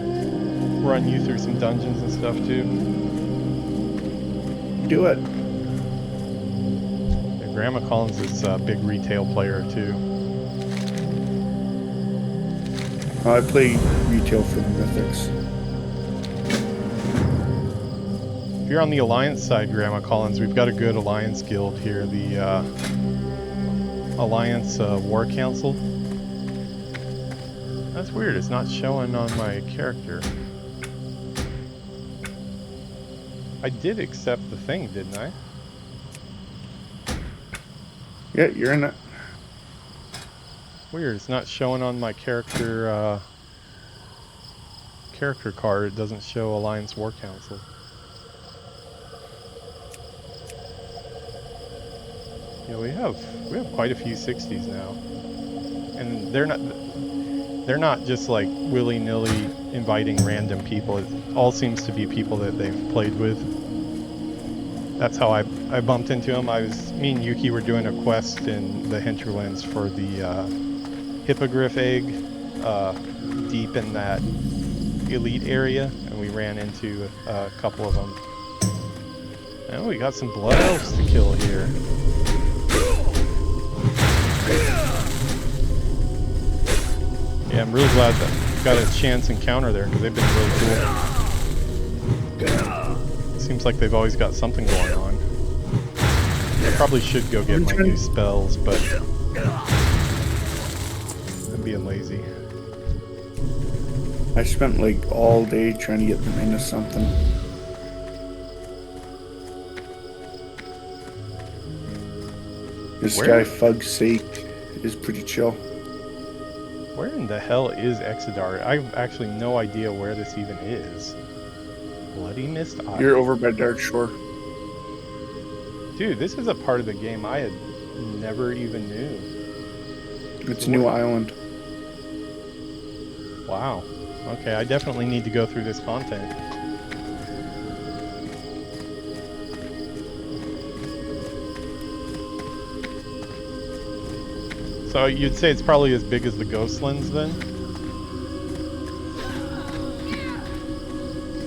run you through some dungeons and stuff too.
Do it.
Yeah, Grandma Collins is a big retail player too.
I play retail for the Mythics.
If you're on the Alliance side, Grandma Collins, we've got a good Alliance guild here, the Alliance War Council. That's weird, it's not showing on my character. I did accept the thing, didn't I?
Yeah, you're in it.
Weird, it's not showing on my character character card. It doesn't show Alliance War Council. Yeah, we have quite a few 60s now, and they're not just like willy-nilly inviting random people. It all seems to be people that they've played with. That's how I bumped into them. Me and Yuki were doing a quest in the hinterlands for the hippogriff egg, deep in that elite area, and we ran into a couple of them. And we got some blood elves to kill here. Yeah, I'm really glad that we got a chance encounter there, because they've been really cool. Seems like they've always got something going on. I probably should go get my new spells, but I'm being lazy.
I spent like all day trying to get them into something. This guy, Fug's Sake, is pretty chill.
Where in the hell is Exodar? I have actually no idea where this even is. Bloody Mist Isle.
You're over by Dark Shore.
Dude, this is a part of the game I had never even knew.
It's a new island.
Wow. Okay, I definitely need to go through this content. So you'd say it's probably as big as the Ghostlands then?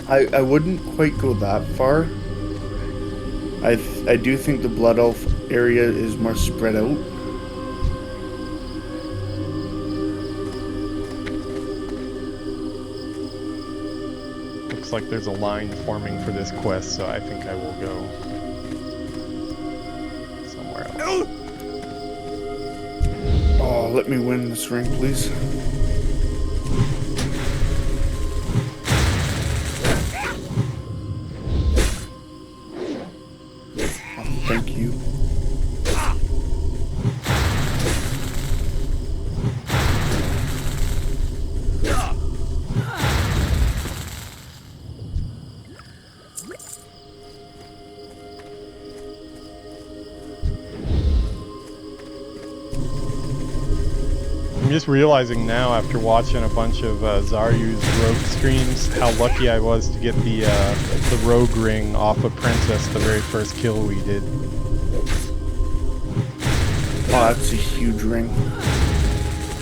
I wouldn't quite go that far. I do think the Blood Elf area is more spread out.
Looks like there's a line forming for this quest, so I think I will go somewhere else.
Oh, let me win this ring, please. Oh, thank you.
I'm just realizing now, after watching a bunch of Zaryu's rogue streams, how lucky I was to get the rogue ring off of Princess the very first kill we did.
Oh, that's a huge ring.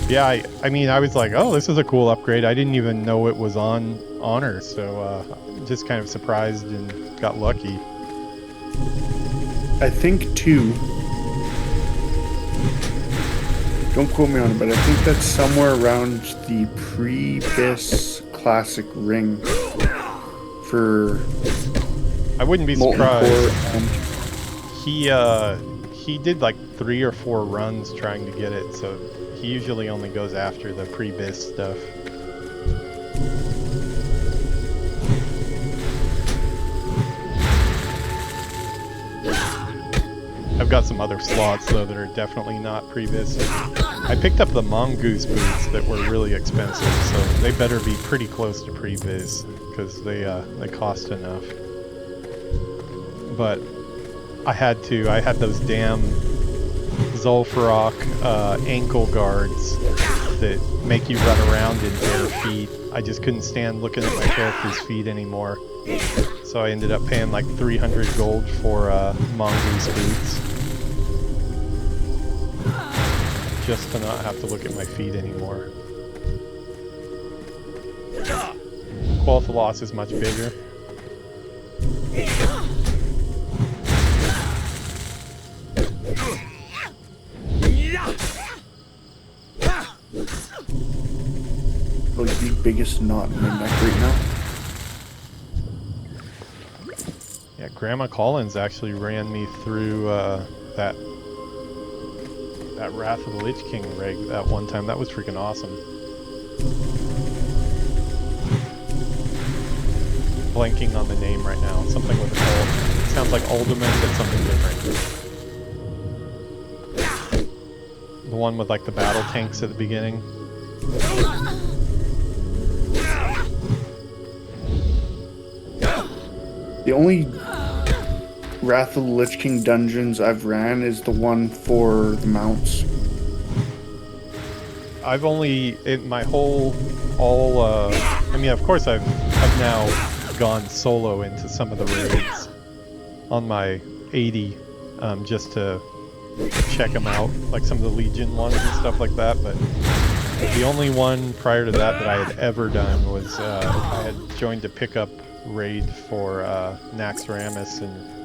Yeah, I mean, I was like, oh, this is a cool upgrade. I didn't even know it was on her, so just kind of surprised and got lucky.
I think too, Don't quote me on it, but I think that's somewhere around the pre-BIS classic ring for
I wouldn't be
Molten
surprised.
Core and
He did like 3 or 4 runs trying to get it, so he usually only goes after the pre-BIS stuff. I've got some other slots though that are definitely not pre-BIS. I picked up the mongoose boots that were really expensive, so they better be pretty close to pre-BIS because they cost enough. But I had those damn Zul'Farrak ankle guards that make you run around in bare feet. I just couldn't stand looking at my character's feet anymore. So I ended up paying like 300 gold for mongoose boots. Just to not have to look at my feet anymore. Quel'Thalas is much bigger.
like the biggest knot in my neck right now.
Yeah, Grandma Collins actually ran me through that Wrath of the Lich King rig that one time. That was freaking awesome. Blanking on the name right now. Something with a L. It sounds like Alderman, but something different. The one with like the battle tanks at the beginning.
The only Wrath of the Lich King dungeons I've ran is the one for the mounts.
I've only, I mean, of course I've now gone solo into some of the raids on my 80, just to check them out, like some of the Legion ones and stuff like that, but the only one prior to that I had ever done was, I had joined a pickup raid for Naxxramas and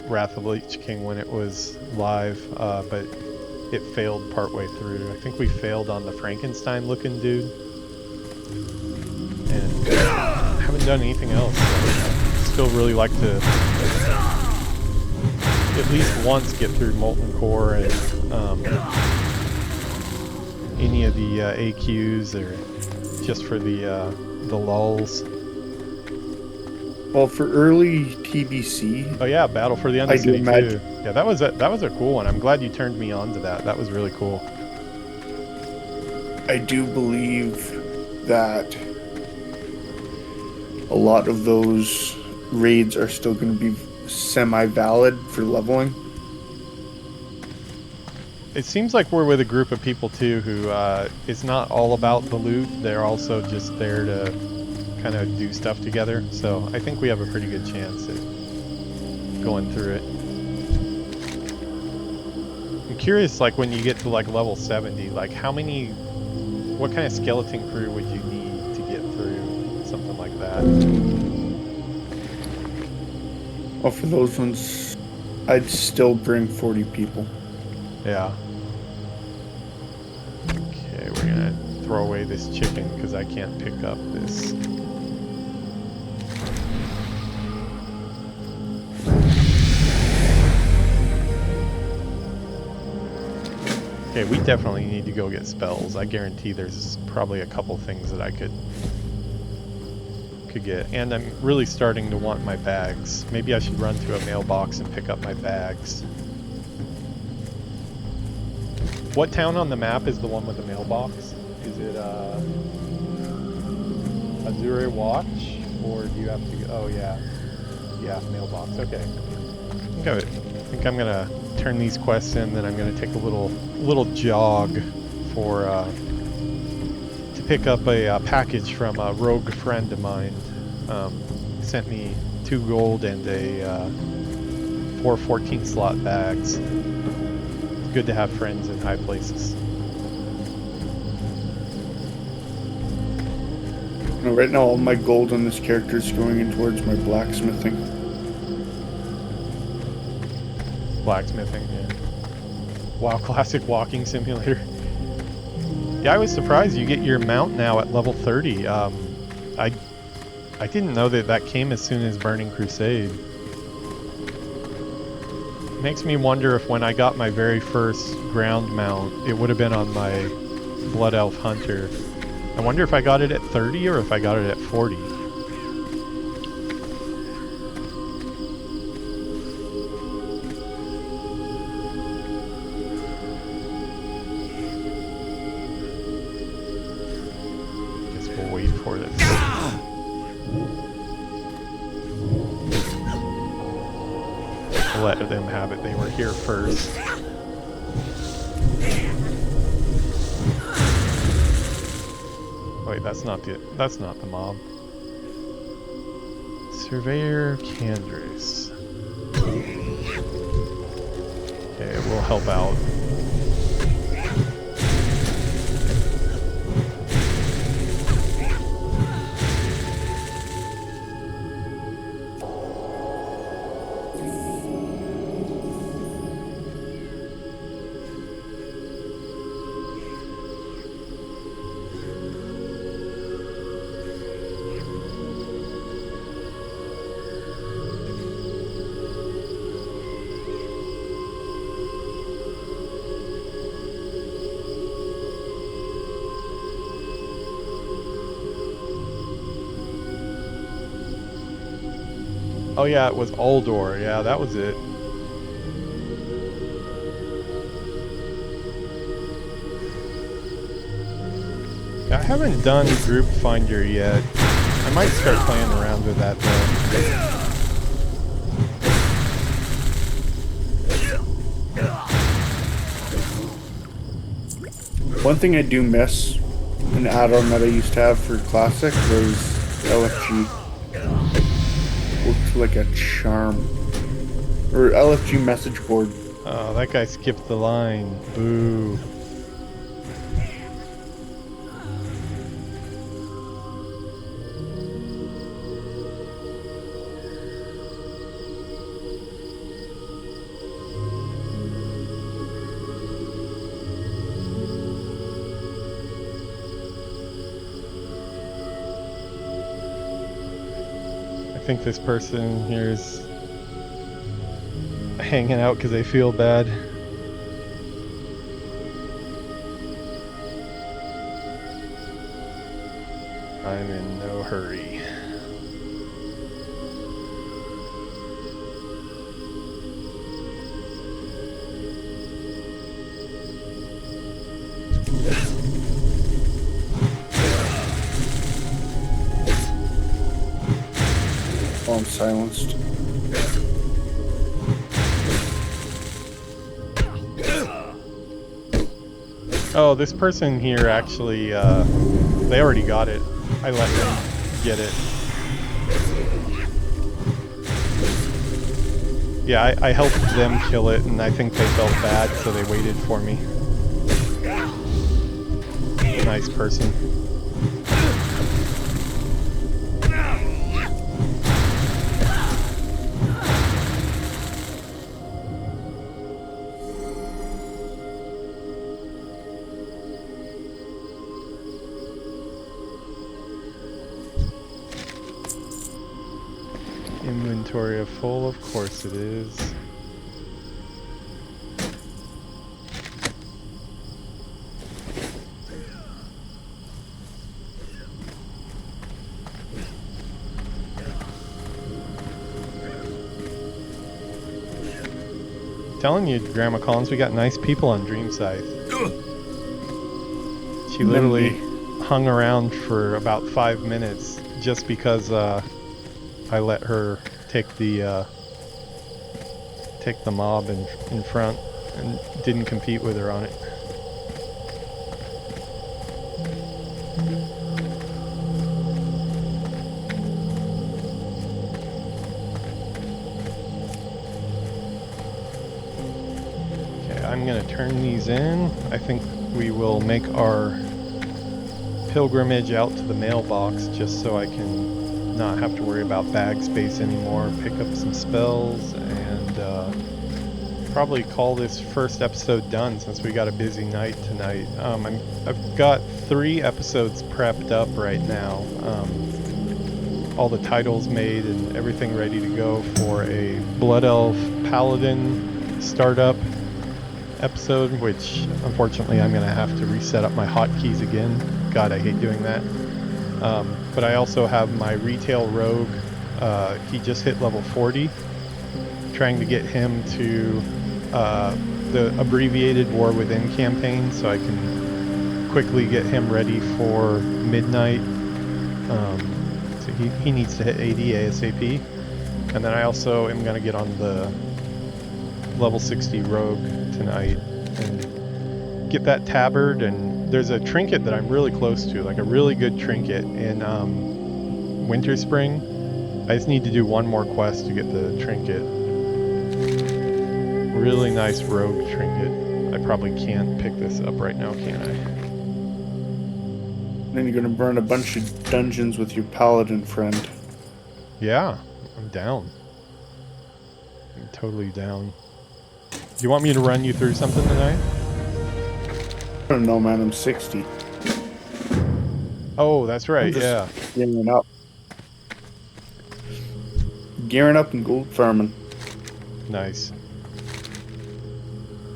Wrath of the Lich King when it was live, but it failed partway through. I think we failed on the Frankenstein looking dude. And I haven't done anything else. So I still really like to at least once get through Molten Core and any of the AQs, or just for the lulls.
Well, for early TBC...
Oh yeah, Battle for the Undercity too.
imagine.
Yeah, that was a cool one. I'm glad you turned me on to that. That was really cool.
I do believe that a lot of those raids are still going to be semi-valid for leveling.
It seems like we're with a group of people too who it's not all about the loot. They're also just there to kind of do stuff together. So I think we have a pretty good chance at going through it. I'm curious, like when you get to like level 70, like what kind of skeleton crew would you need to get through something like that?
Well, for those ones, I'd still bring 40 people.
Yeah. Okay, we're gonna throw away this chicken because I can't pick up this. Okay, we definitely need to go get spells. I guarantee there's probably a couple things that I could get. And I'm really starting to want my bags. Maybe I should run to a mailbox and pick up my bags. What town on the map is the one with the mailbox? Is it Azure Watch? Or do you have to go? Oh yeah. Yeah, mailbox. Okay. I think I'm gonna turn these quests in, then I'm gonna take a little jog for to pick up a package from a rogue friend of mine. Sent me 2 gold and a 4 14 slot bags. It's good to have friends in high places.
Right now, all my gold on this character is going in towards my blacksmithing.
Blacksmithing, yeah. WoW Classic Walking Simulator. Yeah, I was surprised you get your mount now at level 30. I didn't know that that came as soon as Burning Crusade. Makes me wonder if when I got my very first ground mount, it would have been on my Blood Elf Hunter. I wonder if I got it at 30 or if I got it at 40. Guess we'll wait for this. Let them have it. They were here first. Wait, that's not the mob. Surveyor Candris. Okay, we'll help out. Oh yeah, it was Uldor. Yeah, that was it. Yeah, I haven't done Group Finder yet. I might start playing around with that though.
One thing I do miss, an add-on that I used to have for Classic, was LFG. Looked like a charm. Or LFG message board.
Oh, that guy skipped the line. Boo. I think this person here is hanging out because they feel bad. I'm in no hurry.
Oh, I'm silenced.
Oh, this person here actually, they already got it. I let them get it. Yeah, I helped them kill it, and I think they felt bad, so they waited for me. Nice person. Inventory of full, of course it is. Telling you, Grandma Collins, we got nice people on Dream Scythe. She literally hung around for about 5 minutes just because I let her take the mob in front and didn't compete with her on it. Okay, I'm gonna turn these in. I think we will make our pilgrimage out to the mailbox just so I can not have to worry about bag space anymore, pick up some spells, and probably call this first episode done since we got a busy night tonight. I've got 3 episodes prepped up right now. All the titles made and everything ready to go for a Blood Elf Paladin startup episode, which unfortunately I'm going to have to reset up my hotkeys again. God, I hate doing that. But I also have my retail rogue. He just hit level 40. Trying to get him to the abbreviated War Within campaign so I can quickly get him ready for midnight. So he needs to hit 80 ASAP. And then I also am going to get on the level 60 rogue tonight and get that tabard. And there's a trinket that I'm really close to, like a really good trinket in Winter Spring. I just need to do one more quest to get the trinket. Really nice rogue trinket. I probably can't pick this up right now, can I?
Then you're gonna burn a bunch of dungeons with your paladin friend.
Yeah, I'm down. I'm totally down. Do you want me to run you through something tonight?
I don't know, man. I'm 60.
Oh, that's right,
I'm just
yeah.
Gearing up. Gearing up and gold farming.
Nice.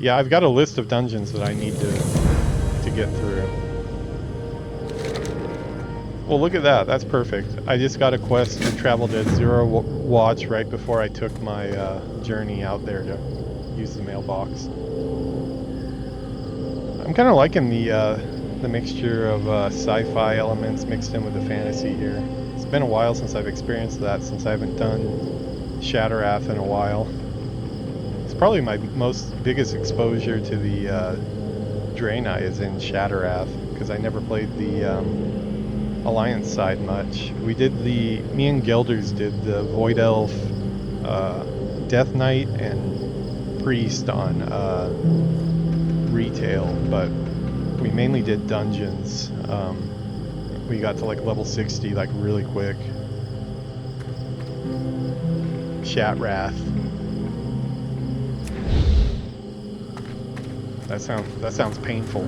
Yeah, I've got a list of dungeons that I need to get through. Well, look at that. That's perfect. I just got a quest to travel to Zero Watch right before I took my journey out there to use the mailbox. I'm kind of liking the mixture of sci-fi elements mixed in with the fantasy here. It's been a while since I've experienced that, since I haven't done Shattrath in a while. It's probably my biggest exposure to the Draenei is in Shattrath, because I never played the Alliance side much. Me and Gelders did the Void Elf, Death Knight, and Priest on retail, but we mainly did dungeons. We got to like level 60 like really quick. Shattrath. That sounds painful.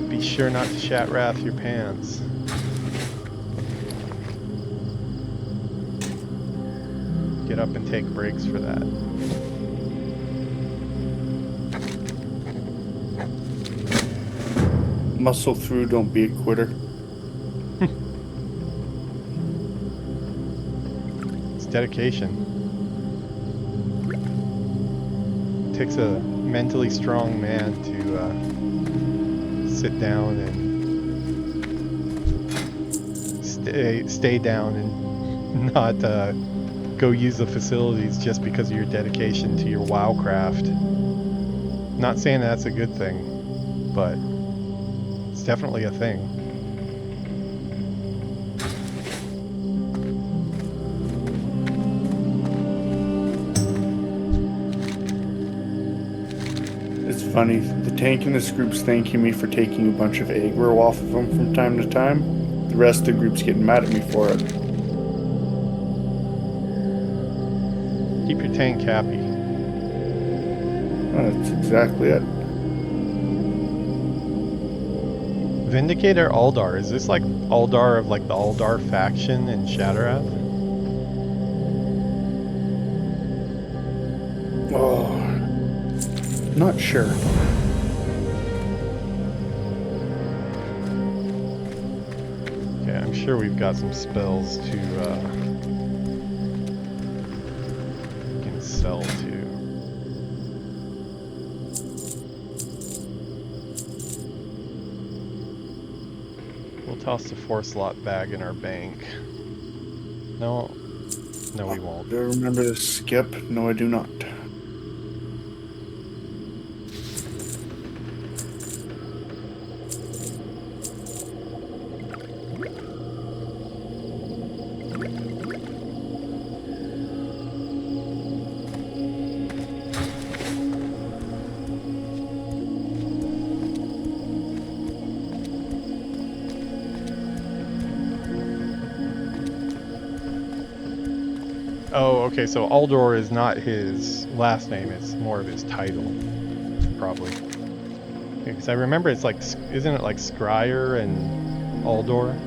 Be sure not to Shattrath your pants. Get up and take breaks for that.
Muscle through, don't be a quitter.
Dedication. It takes a mentally strong man to sit down and stay down and not go use the facilities just because of your dedication to your WoW craft. Not saying that's a good thing, but it's definitely a thing.
Funny, the tank in this group's thanking me for taking a bunch of aggro off of them from time to time. The rest of the group's getting mad at me for it.
Keep your tank happy.
That's exactly it.
Vindicator Aldar. Is this like Aldar of like the Aldar faction in Shattrath?
Oh. Not sure.
Okay, I'm sure we've got some spells to we can sell to. We'll toss the 4-slot bag in our bank. No, we won't.
Do I remember to skip? No, I do not.
Oh, okay, so Aldor is not his last name, it's more of his title, probably. Because I remember it's like, isn't it like Scryer and Aldor?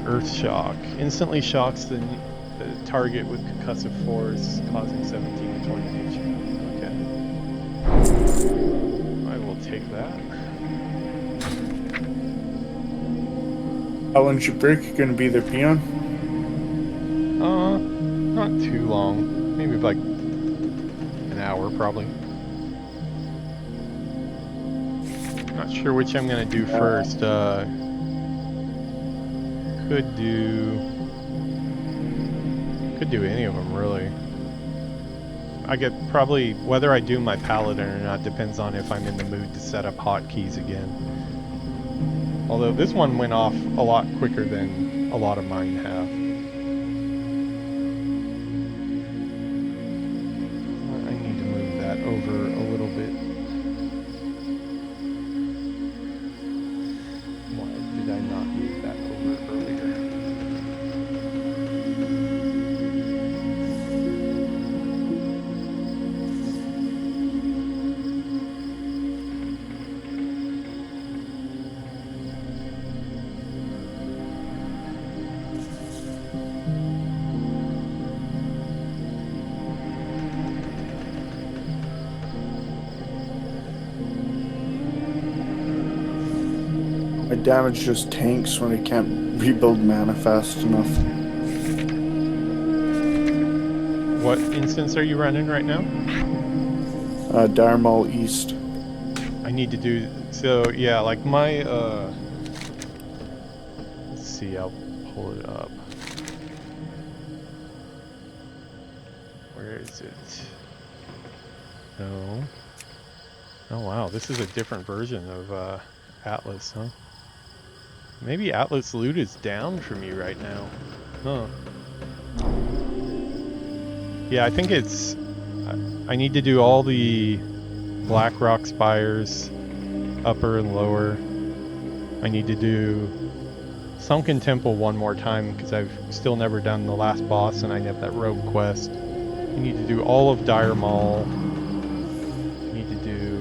Earth Shock. Instantly shocks the target with concussive force, causing 17 to 20 nature. Okay. I will take that.
How long's your break? You gonna be there, peon?
Not too long. Maybe like an hour, probably. Not sure which I'm gonna do first. Could do any of them, really. I get probably whether I do my paladin or not depends on if I'm in the mood to set up hotkeys again. Although this one went off a lot quicker than a lot of mine have. I need to move that over a little bit. Why did I not move that over earlier?
My damage just tanks when I can't rebuild mana fast enough.
What instance are you running right now?
Darmal East.
I need to do so. Yeah, like my let's see. I'll pull it up. Where is it? No. Oh wow, this is a different version of Atlas, huh? Maybe Atlas loot is down for me right now. Huh. Yeah, I think it's... I need to do all the Black Rock Spires, upper and lower. I need to do Sunken Temple one more time because I've still never done the last boss and I have that rogue quest. I need to do all of Dire Maul. I need to do...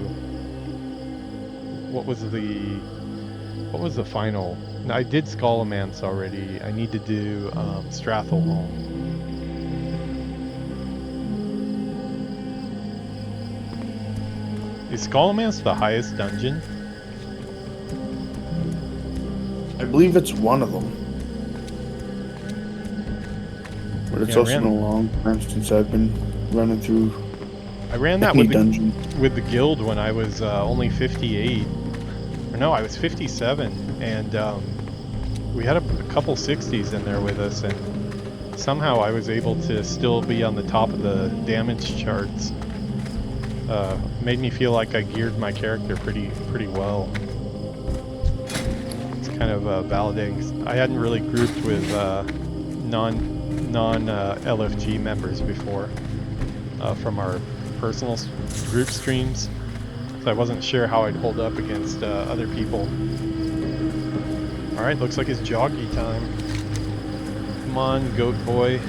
What was the final? I did Skullomance already. I need to do Strathalholm. Is Skullomance the highest dungeon?
I believe it's one of them. But it's also been a long time since I've been running through
I ran that with the guild when I was only 58. Or no, I was 57, and we had a couple 60s in there with us, and somehow I was able to still be on the top of the damage charts. Made me feel like I geared my character pretty well. It's kind of validating. I hadn't really grouped with non-LFG members before from our personal group streams. So I wasn't sure how I'd hold up against other people. Alright, looks like it's joggy time. Come on, goat boy.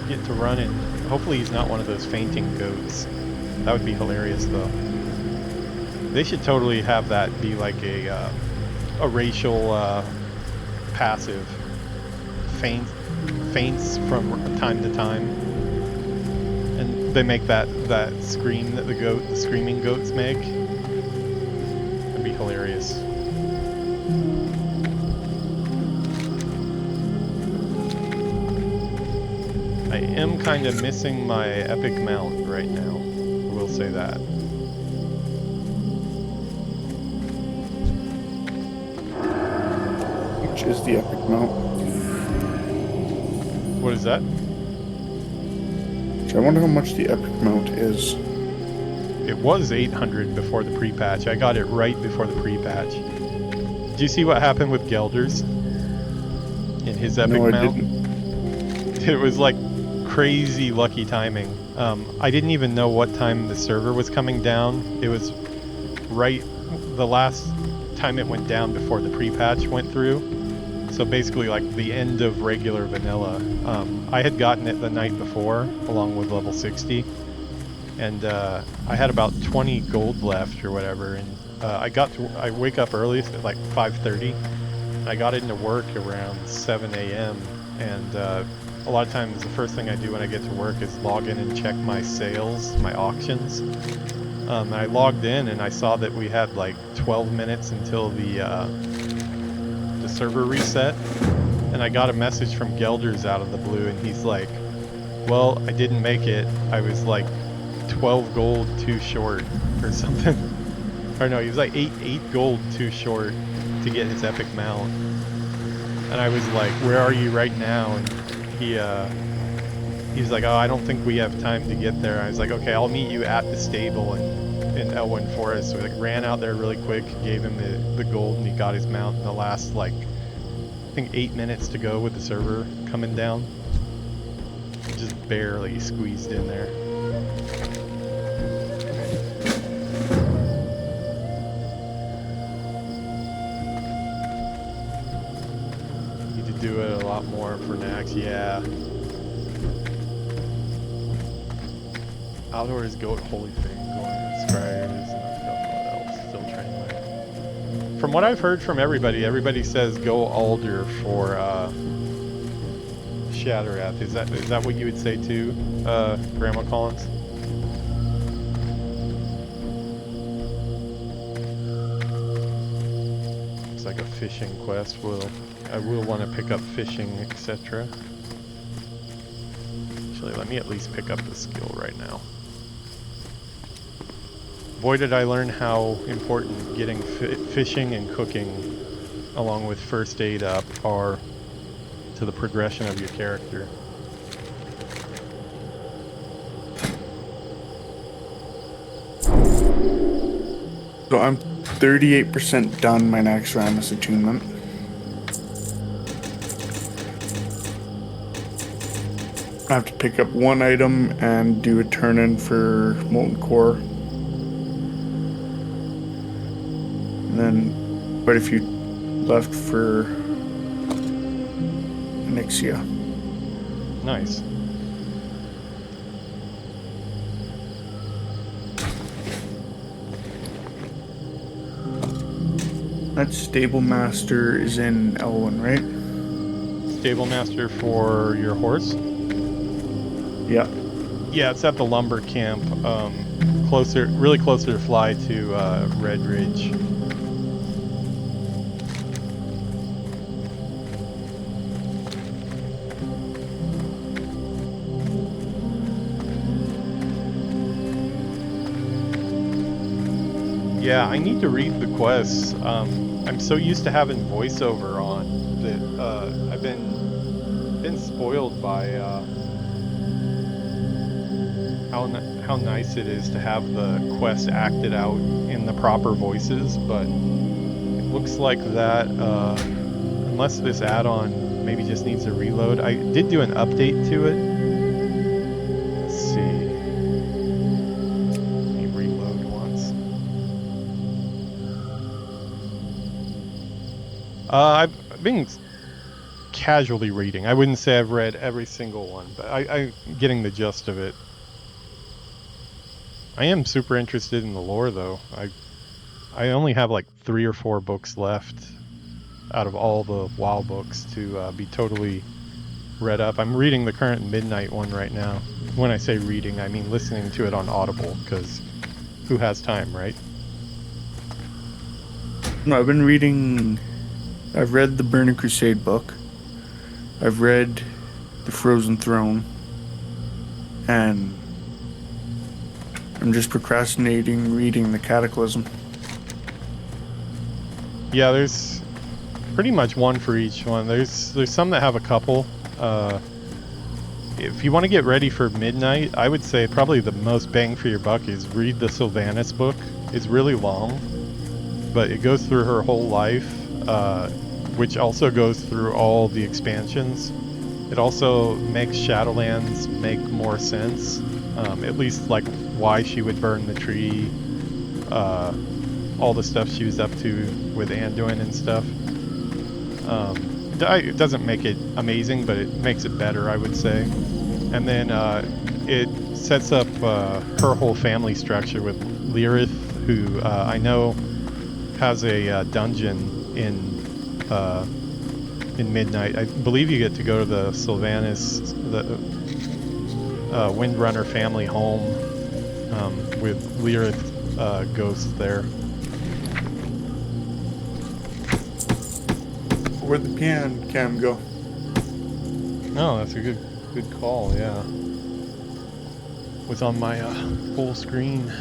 Get to running. Hopefully he's not one of those fainting goats. That would be hilarious though. They should totally have that be like a racial passive. Faints from time to time. And they make that scream that the screaming goats make. That'd be hilarious. I am kind of missing my epic mount right now. I will say that.
Which is the epic mount?
What is that?
I wonder how much the epic mount is.
It was 800 before the pre-patch. I got it right before the pre-patch. Did you see what happened with Gelders in his epic mount?
I didn't.
It was like crazy lucky timing. I didn't even know what time the server was coming down. It was right the last time it went down before the pre-patch went through. So basically like the end of regular vanilla. I had gotten it the night before along with level 60. And I had about 20 gold left or whatever. And I wake up early at like 5:30. I got into work around 7 a.m. And a lot of times the first thing I do when I get to work is log in and check my sales, my auctions. And I logged in and I saw that we had like 12 minutes until the server reset. And I got a message from Gelders out of the blue, and he's like, well, I didn't make it. I was like 12 gold too short or something. Or no, he was like 8 gold too short to get his epic mount. And I was like, where are you right now? And he was like, oh, I don't think we have time to get there. I was like, okay, I'll meet you at the stable in Elwyn Forest. So we like ran out there really quick, gave him the gold, and he got his mount in the last like, I think 8 minutes to go with the server coming down. Just barely squeezed in there. Need to do it a lot more for Nax, yeah. Outdoors goat holy thing going with Scryers and Blood Elf still training. From what I've heard from everybody says go Alder for Shatterath. Is that what you would say too, Grandma Collins? It's like a fishing quest. I will want to pick up fishing, etc. Actually, let me at least pick up the skill right now. Boy, did I learn how important getting fishing and cooking along with first aid up are to the progression of your character.
So I'm 38% done my Nax Ramus attunement. I have to pick up one item and do a turn-in for Molten Core. And then quite a few left for Nixia.
Nice.
That Stable Master is in Elwyn, right?
Stable Master for your horse?
Yeah.
Yeah, it's at the lumber camp, really closer to fly to Red Ridge. Yeah, I need to read the quests. I'm so used to having voiceover on that I've been spoiled by how nice it is to have the quest acted out in the proper voices, but it looks like that unless this add-on maybe just needs a reload. I did do an update to it. Let's see. Let me reload once. I've been casually reading. I wouldn't say I've read every single one, but I'm getting the gist of it. I am super interested in the lore, though. I only have like 3 or 4 books left out of all the WoW books to be totally read up. I'm reading the current Midnight one right now. When I say reading, I mean listening to it on Audible, because who has time, right?
No, I've read the Burning Crusade book. I've read The Frozen Throne. And I'm just procrastinating reading the Cataclysm.
Yeah, there's pretty much one for each one. There's some that have a couple. If you want to get ready for Midnight, I would say probably the most bang for your buck is read the Sylvanas book. It's really long, but it goes through her whole life, which also goes through all the expansions. It also makes Shadowlands make more sense, at least like why she would burn the tree, all the stuff she was up to with Anduin and stuff. it doesn't make it amazing, but it makes it better, I would say. And then it sets up her whole family structure with Lyrith, who I know has a dungeon in Midnight. I believe you get to go to the Sylvanas, the Windrunner family home with Lyrith ghosts there.
Where'd the pan cam go?
Oh, that's a good call. Yeah, was on my full screen.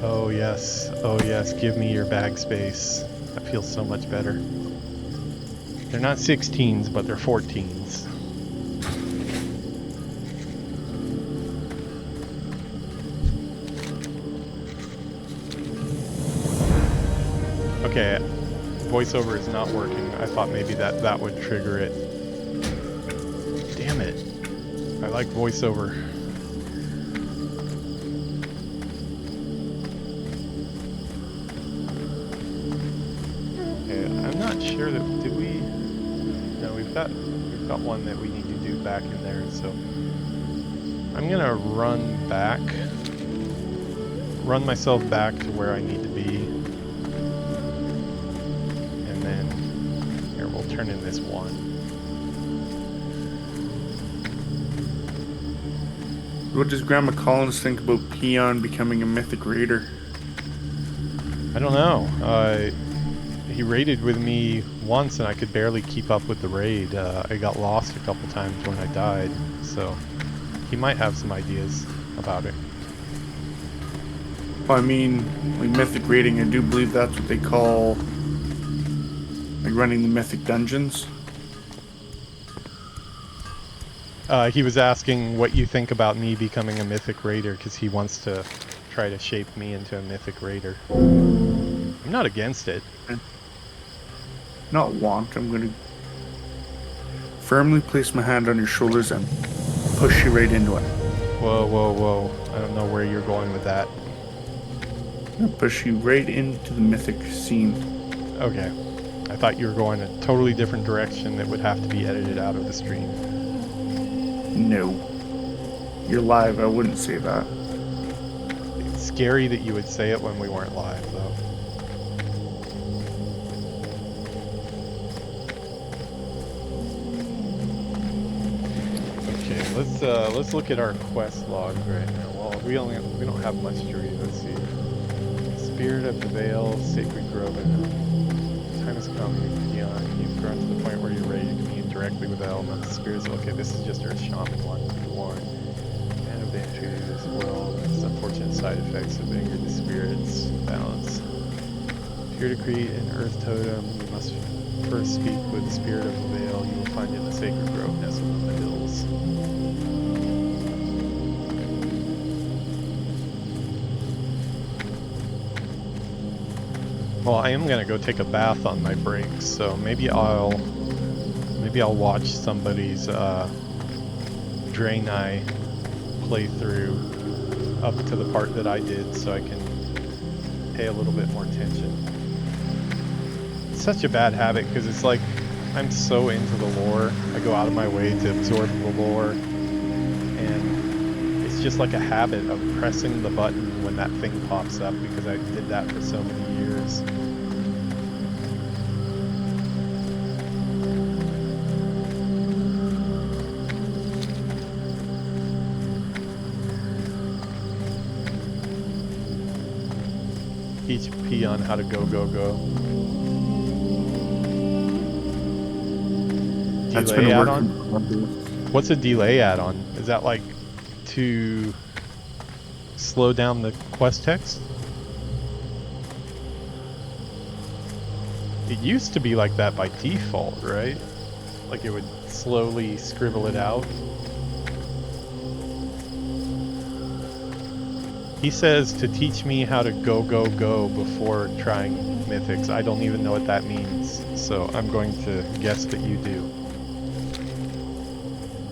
Oh yes, give me your bag space. That feels so much better. They're not 16s, but they're 14s. Okay, voiceover is not working. I thought maybe that would trigger it. Damn it. I like voiceover. Okay, I'm not sure that did we. No, we've got one that we need to do back in there. So I'm gonna run myself back to where I need to be. We'll turn in this one.
What does Grandma Collins think about Peon becoming a mythic raider?
I don't know. He raided with me once and I could barely keep up with the raid. I got lost a couple times when I died, so he might have some ideas about it.
Well, I mean, like mythic raiding, I do believe that's what they call like running the mythic dungeons.
He was asking what you think about me becoming a mythic raider because he wants to try to shape me into a mythic raider. I'm not against it.
Not want. I'm going to firmly place my hand on your shoulders and push you right into it.
Whoa. I don't know where you're going with that.
I'll push you right into the mythic scene.
Okay. I thought you were going a totally different direction that would have to be edited out of the stream.
No. You're live, I wouldn't say that.
It's scary that you would say it when we weren't live, though. Okay, let's look at our quest logs right now. Well, we don't have much to read. Let's see. Spirit of the Vale, Sacred Grove, time has come, Peon. You've grown to the point where you're ready to commune directly with the elements. Spirits. Okay, this is just our shaman one. And of the entry to this world, its unfortunate side effects have angered the spirits. Balance. If you're to create an earth totem, you must first speak with the spirit of the Vale. You will find it in the sacred grove nestled in the hills. Well, I am gonna go take a bath on my break, so maybe I'll watch somebody's Draenei playthrough up to the part that I did, so I can pay a little bit more attention. It's such a bad habit because it's like I'm so into the lore. I go out of my way to absorb the lore, and it's just like a habit of pressing the button when that thing pops up because I did that for so many years. Teach Peon how to go.
That's
Delay
been a
add-on?
working.
What's a delay add-on? Is that like to slow down the quest text? It used to be like that by default, right? Like it would slowly scribble it out. He says to teach me how to go before trying mythics. I don't even know what that means, so I'm going to guess that you do.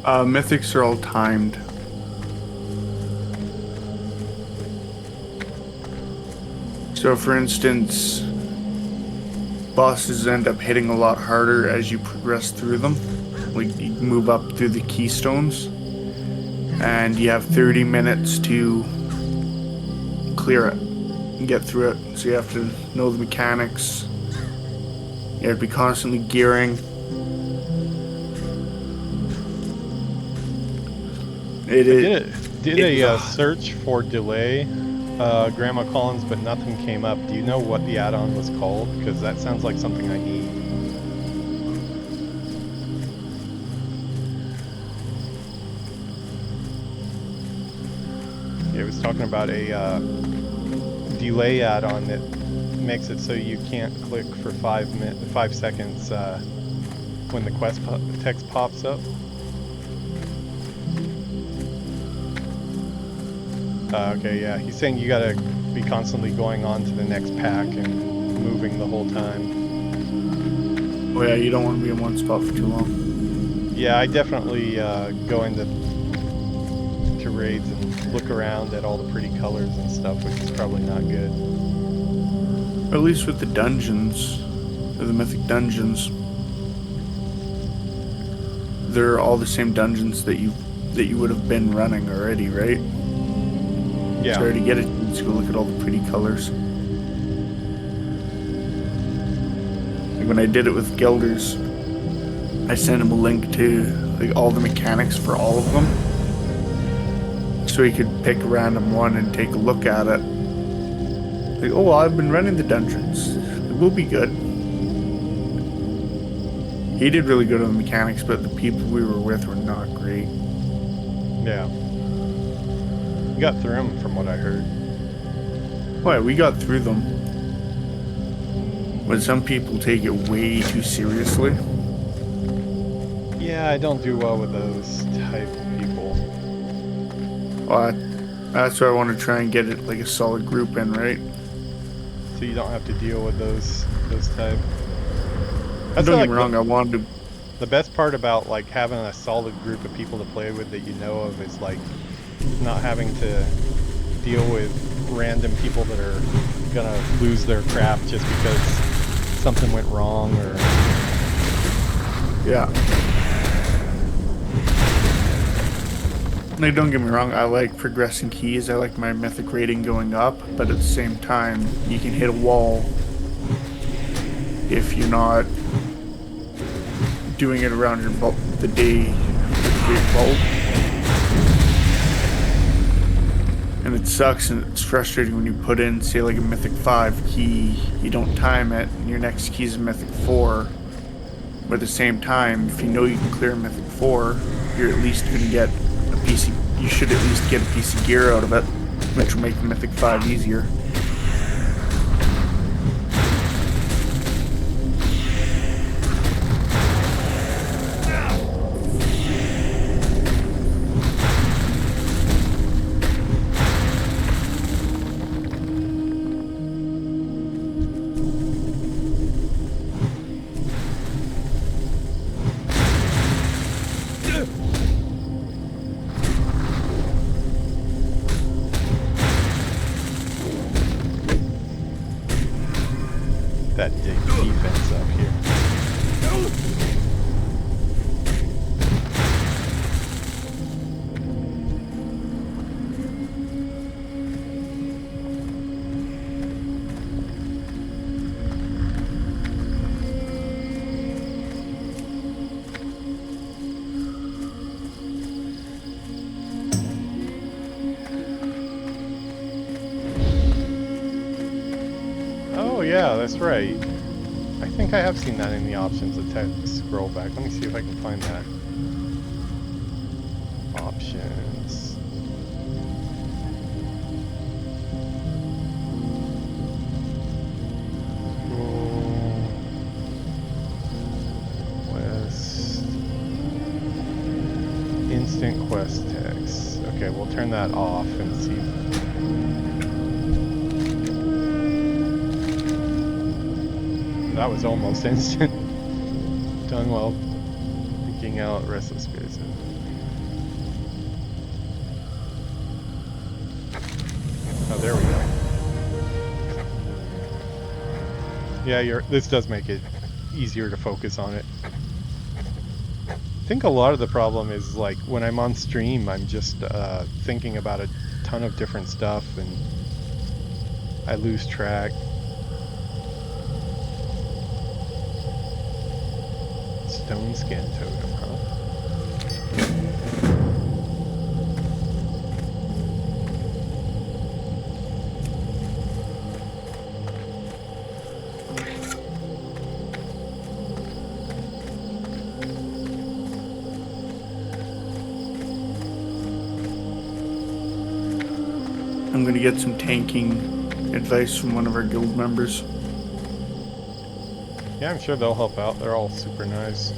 Mythics are all timed. So for instance, bosses end up hitting a lot harder as you progress through them. Like, you move up through the keystones, and you have 30 minutes to clear it and get through it. So you have to know the mechanics. You have to be constantly gearing.
Did a search for delay, Grandma Collins, but nothing came up. Do you know what the add-on was called? Because that sounds like something I need. Yeah, it was talking about a delay add-on that makes it so you can't click for 5 seconds when the quest text pops up. Okay, yeah, he's saying you gotta be constantly going on to the next pack and moving the whole time.
Oh yeah, you don't want to be in one spot for too long.
Yeah, I definitely go into raids and look around at all the pretty colors and stuff, which is probably not good.
Or at least with the dungeons, or the mythic dungeons, they're all the same dungeons that you would have been running already, right?
Yeah.
So to get it, let's go look at all the pretty colors. Like when I did it with Gelders, I sent him a link to like all the mechanics for all of them, so he could pick a random one and take a look at it. Like, oh, I've been running the dungeons. It will be good. He did really good on the mechanics, but the people we were with were not great.
Yeah. You got through them from what I heard.
Well, we got through them. But some people take it way too seriously.
Yeah, I don't do well with those type of people.
Well, that's why I want to try and get it like a solid group in, right?
So you don't have to deal with those type.
Don't get me wrong, I wanted to...
The best part about like having a solid group of people to play with that you know of is like not having to deal with random people that are gonna lose their crap just because something went wrong or...
Yeah. Like, don't get me wrong, I like progressing keys, I like my mythic rating going up, but at the same time, you can hit a wall if you're not doing it around your vault the day of your vault. And it sucks and it's frustrating when you put in, say, like a mythic 5 key, you don't time it, and your next key is a mythic 4. But at the same time, if you know you can clear a mythic 4, you're at least going to get a piece of, you should at least get a piece of gear out of it, which will make the mythic 5 easier.
That defense up here. Oh yeah, that's right. I think I have seen that in the options. Scroll back. Let me see if I can find that. Options. Quest. Instant quest text. Okay, we'll turn that off and see. That was almost instant. Done well. Thinking out restless spirits. Oh, there we go. Yeah, this does make it easier to focus on it. I think a lot of the problem is like when I'm on stream, I'm just thinking about a ton of different stuff and I lose track. Stone skin totem, huh?
I'm gonna get some tanking advice from one of our guild members.
Yeah, I'm sure they'll help out. They're all super nice.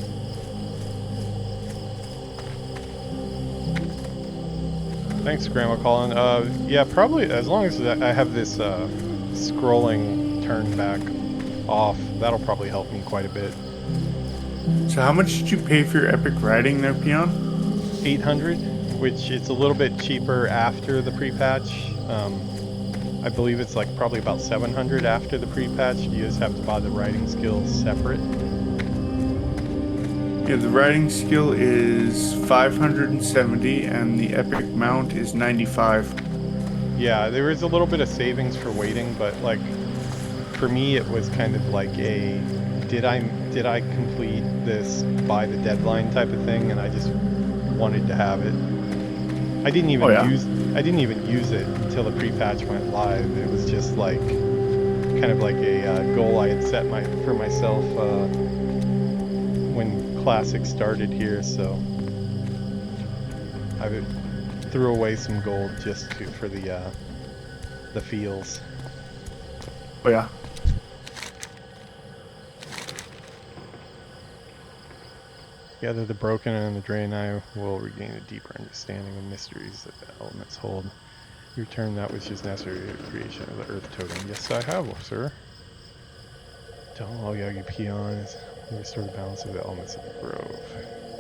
Thanks, Grandma Colin. Yeah, probably as long as I have this scrolling turned back off, that'll probably help me quite a bit.
So how much did you pay for your epic riding there, Peon?
800, which it's a little bit cheaper after the pre-patch. I believe it's like probably about 700 after the pre-patch. You just have to buy the riding skills separate.
Yeah, the riding skill is 570 and the epic mount is 95.
Yeah, there is a little bit of savings for waiting, but like for me it was kind of like a did I complete this by the deadline type of thing, and I just wanted to have it. I didn't even use it until the pre-patch went live. It was just like kind of like a goal I had set for myself when Classic started here, so I threw away some gold just for the feels.
Oh yeah.
Together the broken and the Draenei will regain a deeper understanding of mysteries that the elements hold. You return that which is necessary to the creation of the Earth Totem. Yes, I have, sir. Tell your peons to restore the balance of the elements of the grove.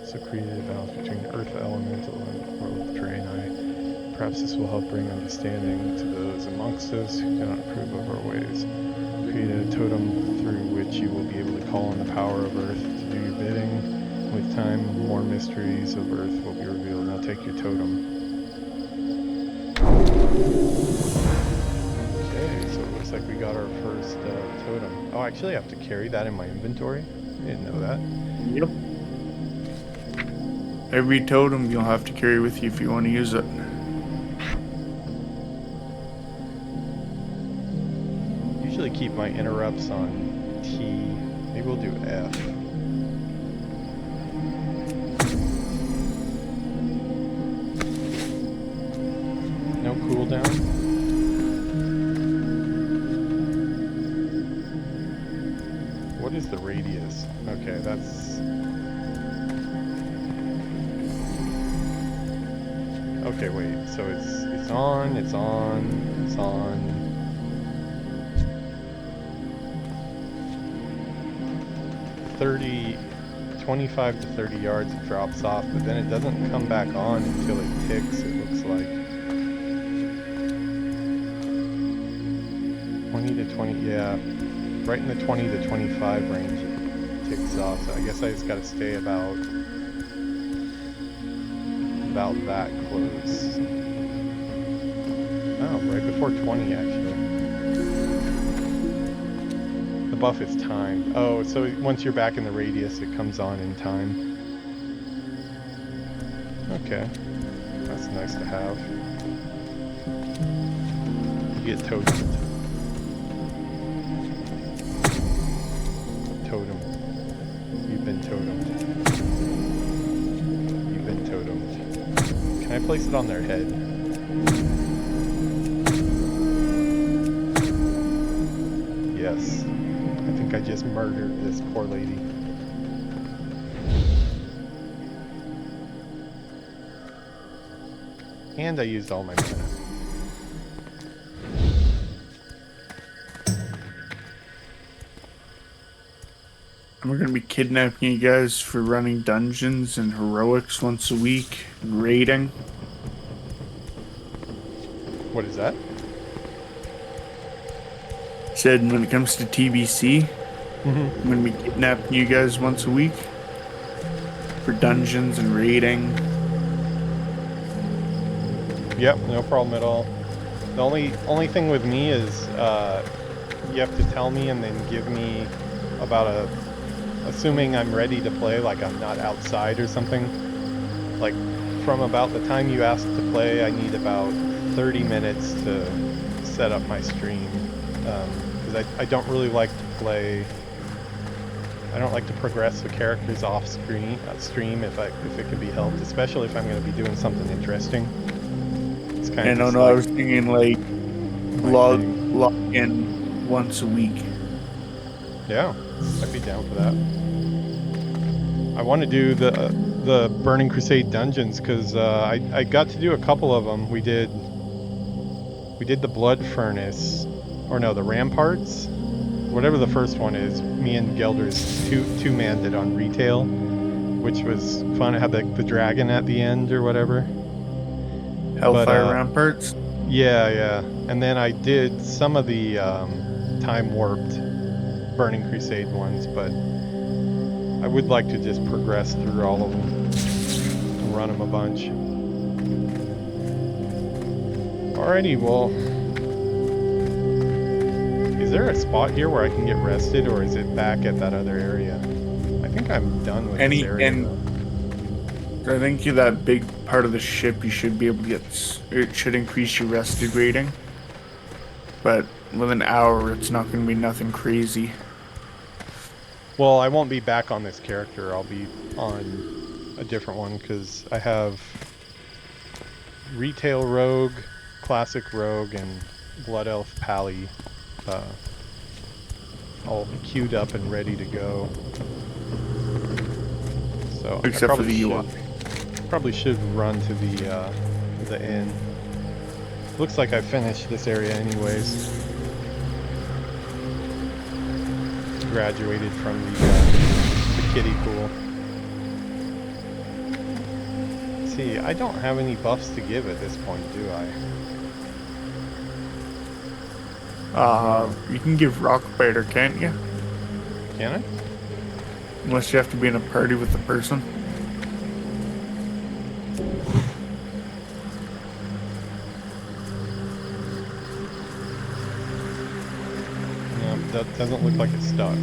So created a balance between the Earth Elemental and the world of Draenei. Perhaps this will help bring understanding to those amongst us who do not approve of our ways. Created a totem through which you will be able to call on the power of Earth to do your bidding. With time, more mysteries of Earth will be revealed. Now take your totem. Okay, so it looks like we got our first totem. Oh, actually I have to carry that in my inventory? I didn't know that.
Yep. Every totem you'll have to carry with you if you want to use it.
Usually keep my interrupts on T. Maybe we'll do F. No cooldown. What is the radius? Okay, that's... Okay, wait. So it's on, it's on, it's on. 25 to 30 yards it drops off, but then it doesn't come back on until it ticks, it looks like. 20 to 20, yeah. Right in the 20 to 25 range it ticks off, so I guess I just gotta stay about that close. Oh, right before 20 actually. The buff is timed. Oh, so once you're back in the radius it comes on in time. Okay. That's nice to have. You get totemed. Totem. You've been totemed. You've been totemed. Can I place it on their head? Yes. I think I just murdered this poor lady. And I used all my mana.
And we're going to be kidnapping you guys for running dungeons and heroics once a week, and raiding.
What is that?
Said when it comes to TBC,
Mm-hmm.
I'm gonna be kidnapping you guys once a week for dungeons and raiding.
Yep, no problem at all. The only thing with me is you have to tell me and then give me about assuming I'm ready to play, like I'm not outside or something. Like from about the time you ask to play, I need about 30 minutes to set up my stream. Because I don't really like to play. I don't like to progress the characters off stream if it can be helped, especially if I'm going to be doing something interesting. It's kind of just
No,
like
I was thinking like
my
log
thing.
in once a week.
Yeah, I'd be down for that. I want to do the Burning Crusade dungeons because I got to do a couple of them. We did the Blood Furnace, or no, the Ramparts, whatever the first one is. Me and Gelders two-man did on retail, which was fun. It had the dragon at the end or whatever.
Hellfire Ramparts.
Yeah. And then I did some of the time warped Burning Crusade ones, but I would like to just progress through all of them and run them a bunch. Alrighty, well, is there a spot here where I can get rested, or is it back at that other area? I think I'm done with this area.
I think that big part of the ship you should be able to get. It should increase your rested rating, but with an hour, it's not going to be nothing crazy.
Well, I won't be back on this character. I'll be on a different one because I have Retail Rogue, Classic Rogue, and Blood Elf Paladin all queued up and ready to go. So
Except for the UI.
Probably should run to the inn. Looks like I finished this area anyways. Graduated from the kiddie pool. See, I don't have any buffs to give at this point, do I?
You can give Rockbiter, can't you?
Can I?
Unless you have to be in a party with the person.
No, that doesn't look like it's stuck.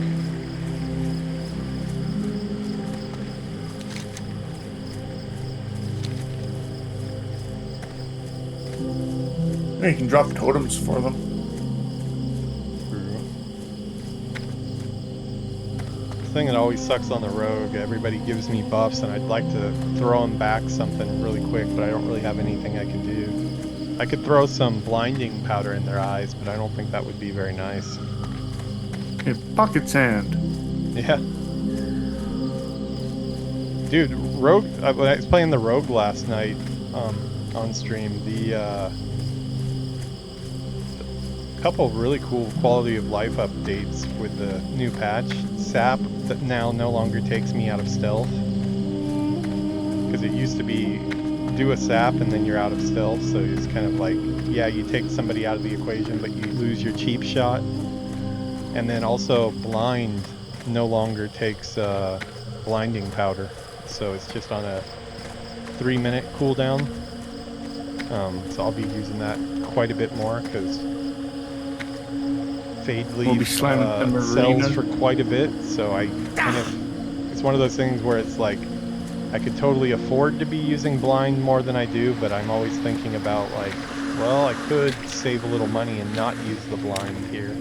You can drop totems for them.
The thing that always sucks on the rogue, everybody gives me buffs and I'd like to throw them back something really quick, but I don't really have anything I can do. I could throw some blinding powder in their eyes, but I don't think that would be very nice.
Yeah, pocket sand.
Yeah. Dude, rogue, when I was playing the rogue last night on stream, the couple of really cool quality of life updates with the new patch. Sap that now no longer takes me out of stealth, because it used to be do a sap and then you're out of stealth, so it's kind of like, yeah, you take somebody out of the equation but you lose your cheap shot. And then also blind no longer takes blinding powder, so it's just on a 3-minute cooldown. So I'll be using that quite a bit more because Fade Leaf sells for quite a bit, so I kind of, it's one of those things where it's like I could totally afford to be using blind more than I do, but I'm always thinking about like, well, I could save a little money and not use the blind here.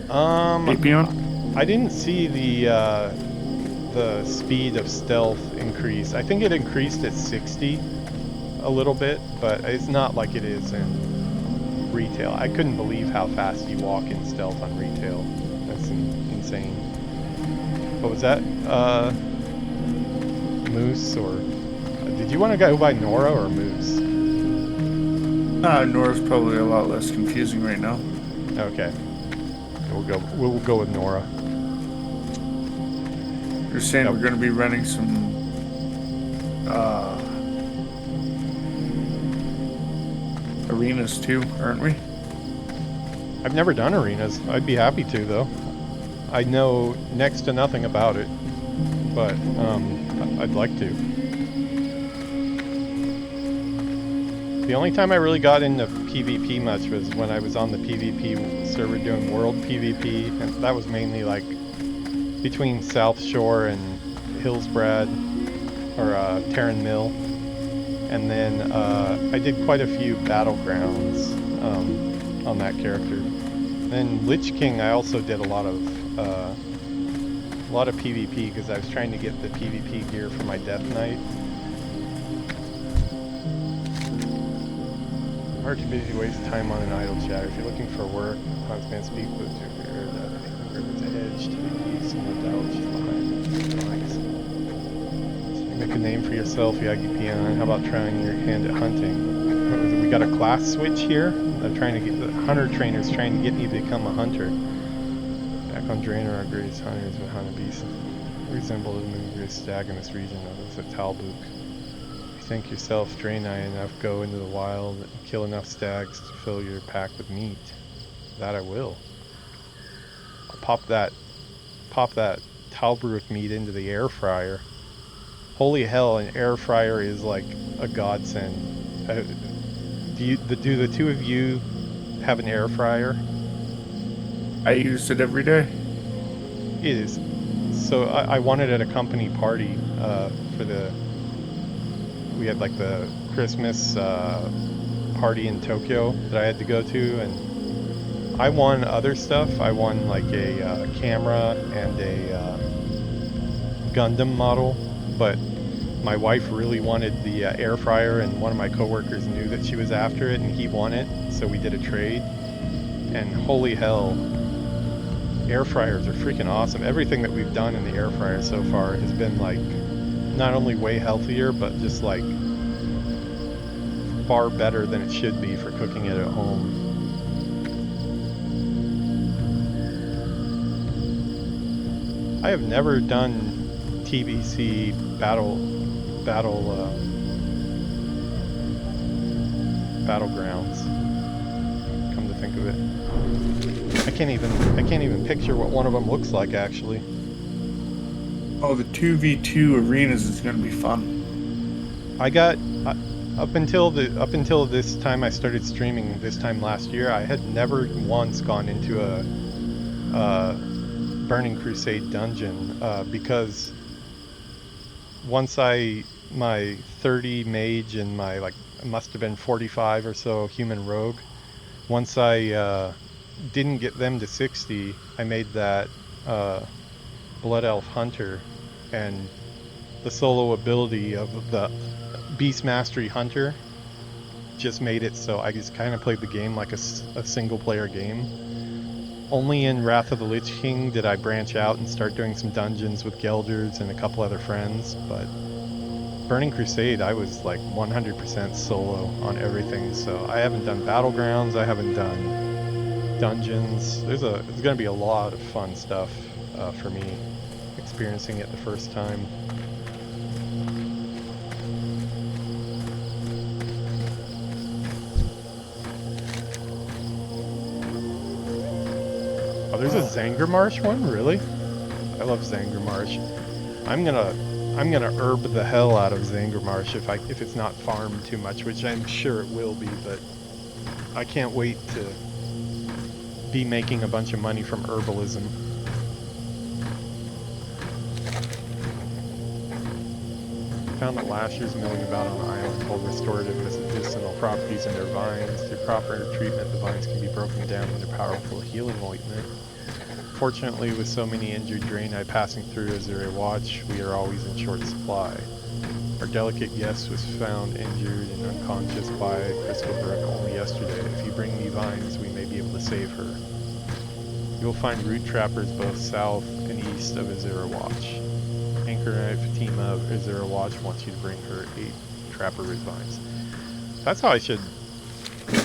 I didn't see the speed of stealth increase. I think it increased at 60 a little bit, but it's not like it is in retail. I couldn't believe how fast you walk in stealth on retail. That's insane. What was that? Moose, or did you want to go by Nora or Moose?
Nora's probably a lot less confusing right now.
Okay. We'll go with Nora.
You're saying we're going to be running some arenas too, aren't we?
I've never done arenas. I'd be happy to, though. I know next to nothing about it, but I'd like to. The only time I really got into PvP much was when I was on the PvP server doing world PvP, and that was mainly like between South Shore and Hillsbrad, or Terran Mill. And then I did quite a few battlegrounds on that character. Then Lich King, I also did a lot of PvP because I was trying to get the PvP gear for my Death Knight. Hard to busy waste time on an idle chatter. If you're looking for work, constant speak with your it's a hedge to the east and the doubt behind it. Make a name for yourself, Yagi Pion. How about trying your hand at hunting? We got a class switch here. They're trying to get the hunter trainers trying to get me to become a hunter. Back on Draenei, our greatest hunters with hunter beasts resemble the greatest stag in this region. It's a Talbuk. You think yourself Draenei enough, go into the wild and kill enough stags to fill your pack with meat. That I will. I'll pop that Talbuk meat into the air fryer. Holy hell, an air fryer is like a godsend. Do the two of you have an air fryer?
I use it every day.
It is. So I won it at a company party we had like the Christmas party in Tokyo that I had to go to, and I won other stuff. I won like a camera and a Gundam model, but my wife really wanted the air fryer, and one of my coworkers knew that she was after it, and he won it, so we did a trade. And holy hell, air fryers are freaking awesome. Everything that we've done in the air fryer so far has been like not only way healthier, but just like far better than it should be for cooking it at home. I have never done TBC battlegrounds. Come to think of it, I can't even picture what one of them looks like actually.
Oh, the 2v2 arenas is going to be fun.
I got up until this time I started streaming this time last year, I had never once gone into a Burning Crusade dungeon because once my 30 mage and my it must have been 45 or so human rogue, once I didn't get them to 60, I made that Blood Elf Hunter, and the solo ability of the Beast Mastery Hunter just made it so I just kind of played the game like a single player game. Only in Wrath of the Lich King did I branch out and start doing some dungeons with Gelders and a couple other friends, but Burning Crusade I was like 100% solo on everything, so I haven't done battlegrounds, I haven't done dungeons. There's gonna be a lot of fun stuff for me experiencing it the first time. Oh, there's a Zangarmarsh one? Really? I love Zangarmarsh. I'm gonna herb the hell out of Zangarmarsh if it's not farmed too much, which I'm sure it will be, but I can't wait to be making a bunch of money from herbalism. Found that lashers milling about on an island hold restorative medicinal properties in their vines. Through proper treatment, the vines can be broken down into powerful healing ointment. Fortunately, with so many injured Draenei passing through Azure Watch, we are always in short supply. Our delicate guest was found injured and unconscious by Crystal Brook only yesterday. If you bring me vines, we may be able to save her. You will find root trappers both south and east of Azure Watch. Anchor and Fatima of Azure Watch wants you to bring her 8 trapper root vines. That's how I should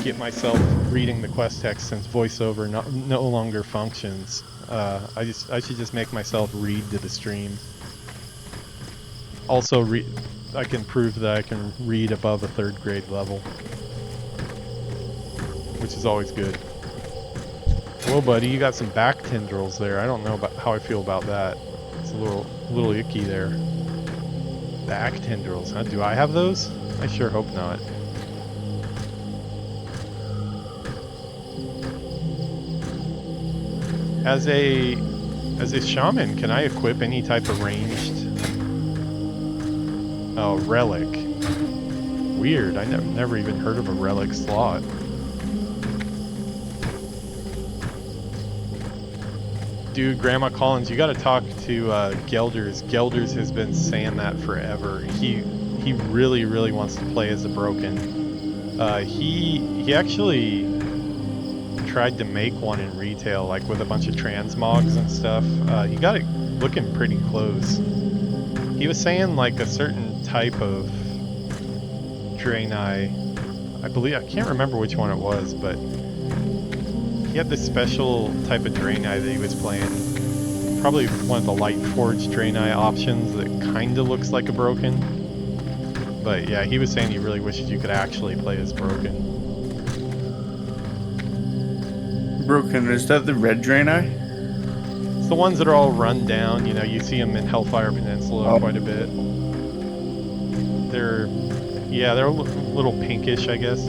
get myself reading the quest text, since voiceover no longer functions. I should just make myself read to the stream. Also, I can prove that I can read above a 3rd grade level. which is always good. Whoa, buddy, you got some back tendrils there. I don't know about how I feel about that. It's a little icky there. Back tendrils, huh? Do I have those? I sure hope not. As a shaman, can I equip any type of ranged relic? Weird. I never even heard of a relic slot. Dude, Grandma Collins, you gotta talk to Gelders. Gelders has been saying that forever. He really, really wants to play as the Broken. He actually tried to make one in retail, like with a bunch of transmogs and stuff. He got it looking pretty close. He was saying like a certain type of Draenei, I believe, I can't remember which one it was, but he had this special type of Draenei that he was playing. Probably one of the light forged Draenei options that kind of looks like a Broken. But yeah, he was saying he really wishes you could actually play as Broken.
Broken, is that the red Draenei?
It's the ones that are all run down. You know, you see them in Hellfire Peninsula quite a bit. They're a little pinkish, I guess.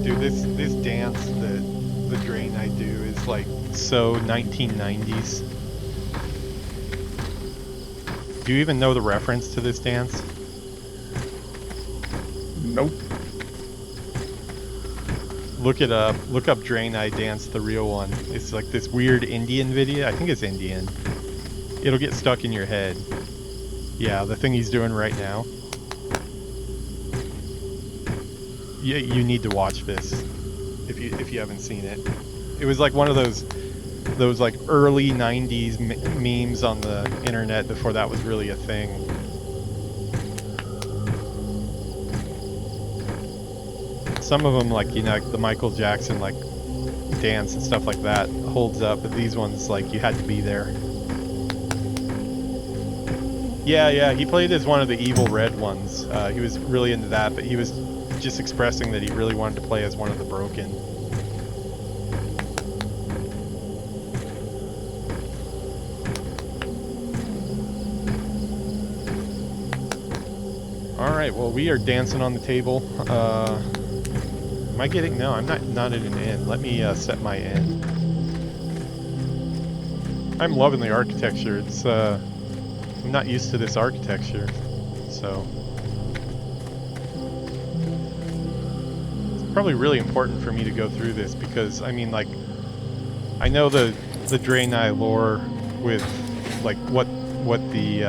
Dude, this dance that the Draenei do is like so 1990s. Do you even know the reference to this dance?
Nope.
Look it up. Look up Draenei Dance, the real one. It's like this weird Indian video. I think it's Indian. It'll get stuck in your head. Yeah, the thing he's doing right now. You need to watch this if you haven't seen it. It was like one of those like early 90s memes on the internet before that was really a thing. Some of them, like, you know, like the Michael Jackson like dance and stuff like that holds up, but these ones, like, you had to be there. Yeah, he played as one of the evil red ones. He was really into that, but he was just expressing that he really wanted to play as one of the Broken. Alright, well, we are dancing on the table. Am I getting... No, I'm not at an inn. Let me set my inn. I'm loving the architecture. It's, I'm not used to this architecture, so... It's probably really important for me to go through this because, I mean, like... I know the Draenei lore with, like, what the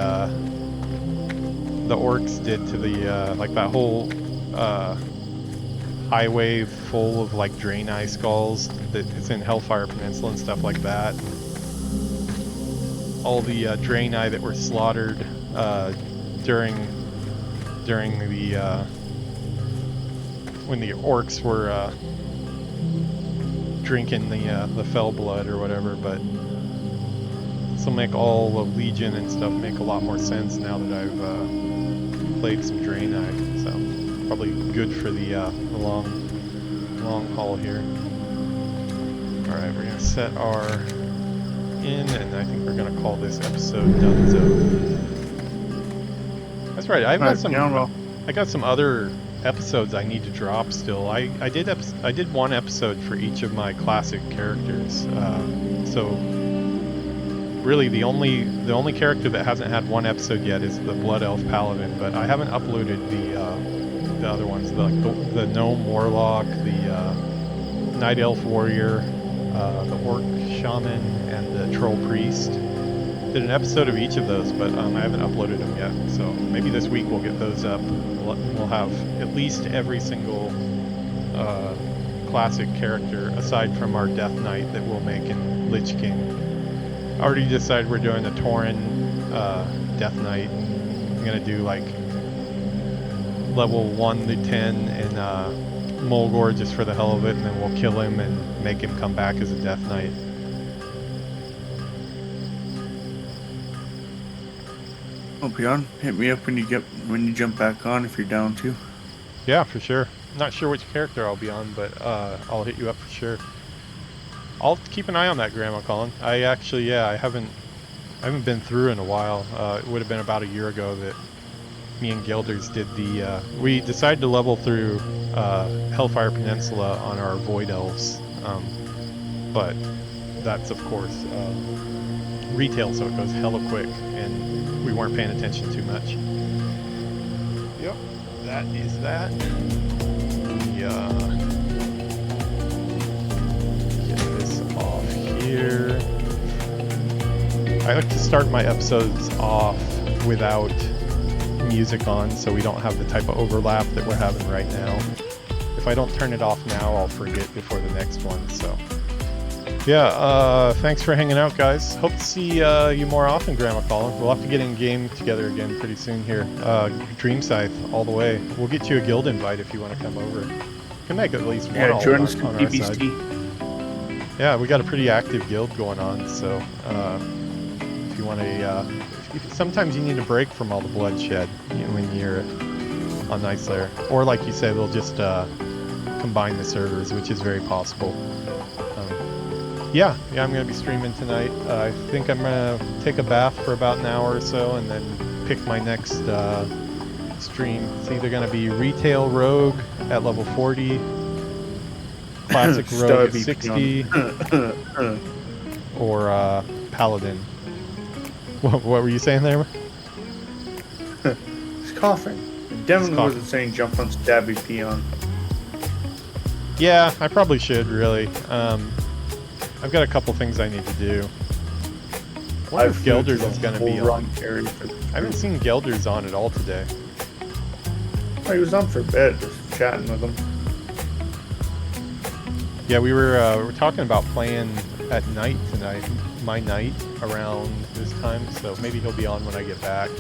orcs did to the, like, that whole, highway full of, like, Draenei skulls that is in Hellfire Peninsula and stuff like that. All the Draenei that were slaughtered during the when the orcs were drinking the fell blood or whatever. But this will make all the Legion and stuff make a lot more sense now that I've played some Draenei. So probably good for the long haul here. All right, we're gonna set our inn, and I think we're gonna call this episode Dunzo. That's right. I've got some. I got some other episodes I need to drop still. I did one episode for each of my classic characters. So really, the only character that hasn't had one episode yet is the Blood Elf Paladin. But I haven't uploaded the other ones, like the Gnome Warlock, the Night Elf Warrior, the Orc Shaman, and the Troll Priest. Did an episode of each of those, but I haven't uploaded them yet. So maybe this week we'll get those up. We'll have at least every single classic character aside from our Death Knight that we'll make in Lich King. I already decided we're doing a Tauren Death Knight. I'm gonna do like level 1 to 10 in Mulgore just for the hell of it, and then we'll kill him and make him come back as a Death Knight.
Oh, Beyond, hit me up when you jump back on if you're down to.
Yeah, for sure. Not sure which character I'll be on, but I'll hit you up for sure. I'll keep an eye on that, Grandma Colin. I actually, yeah, I haven't been through in a while. It would have been about a year ago that me and Gilders did the. We decided to level through Hellfire Peninsula on our Void Elves, but that's of course retail, so it goes hella quick, and we weren't paying attention too much. Yep, that is that. Yeah. Get this off here. I like to start my episodes off without music on, so we don't have the type of overlap that we're having right now. If I don't turn it off now, I'll forget before the next one. So yeah, thanks for hanging out, guys. Hope to see you more often, Grandma Colin. We'll have to get in game together again pretty soon here. Dream Scythe all the way. We'll get you a guild invite if you want to come over. Can make at least one
join us
on our side. Yeah, we got a pretty active guild going on, so if you want to, sometimes you need a break from all the bloodshed when you're on Night Slayer, or like you say, they'll just combine the servers, which is very possible. Yeah, I'm gonna be streaming tonight. I think I'm gonna take a bath for about an hour or so, and then pick my next stream. It's either gonna be Retail Rogue at level 40, Classic Rogue at 60, or Paladin. What were you saying there?
He's coughing. It definitely wasn't saying jump on Stabby Peon.
Yeah, I probably should, really. I've got a couple things I need to do. I wonder if Gelders is going to be on. I haven't seen Gelders on at all today.
Oh, he was on for a bit, just chatting with him.
Yeah, we were talking about playing at night tonight, my night, around this time, so maybe he'll be on when I get back.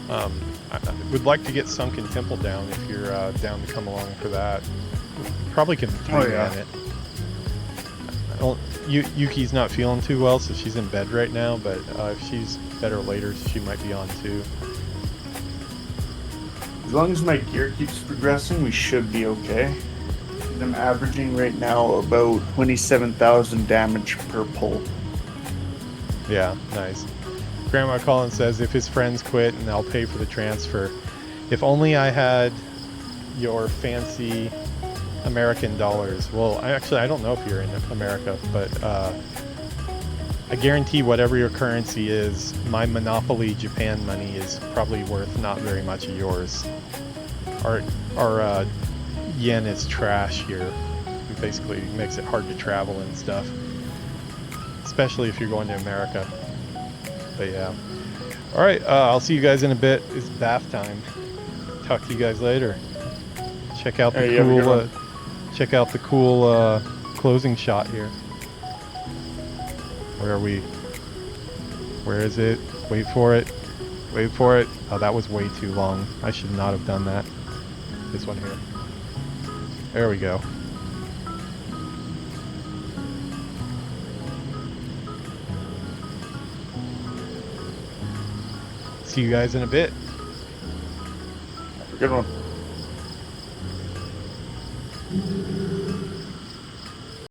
I would like to get Sunken Temple down if you're down to come along for that. Probably can three-man it. Yuki's not feeling too well, so she's in bed right now, but if she's better later, she might be on too.
As long as my gear keeps progressing, we should be okay. I'm averaging right now about 27,000 damage per pull.
Yeah, nice. Grandma Colin says if his friends quit and I'll pay for the transfer. If only I had your fancy American dollars. Well, I don't know if you're in America, but I guarantee whatever your currency is, my Monopoly Japan money is probably worth not very much of yours. Our yen is trash here. It basically makes it hard to travel and stuff, especially if you're going to America. But yeah. All right, I'll see you guys in a bit. It's bath time. Talk to you guys later. Check out the cool closing shot here. Where are we? Where is it? Wait for it. Wait for it. Oh, that was way too long. I should not have done that. This one here. There we go. See you guys in a bit.
Have a good one.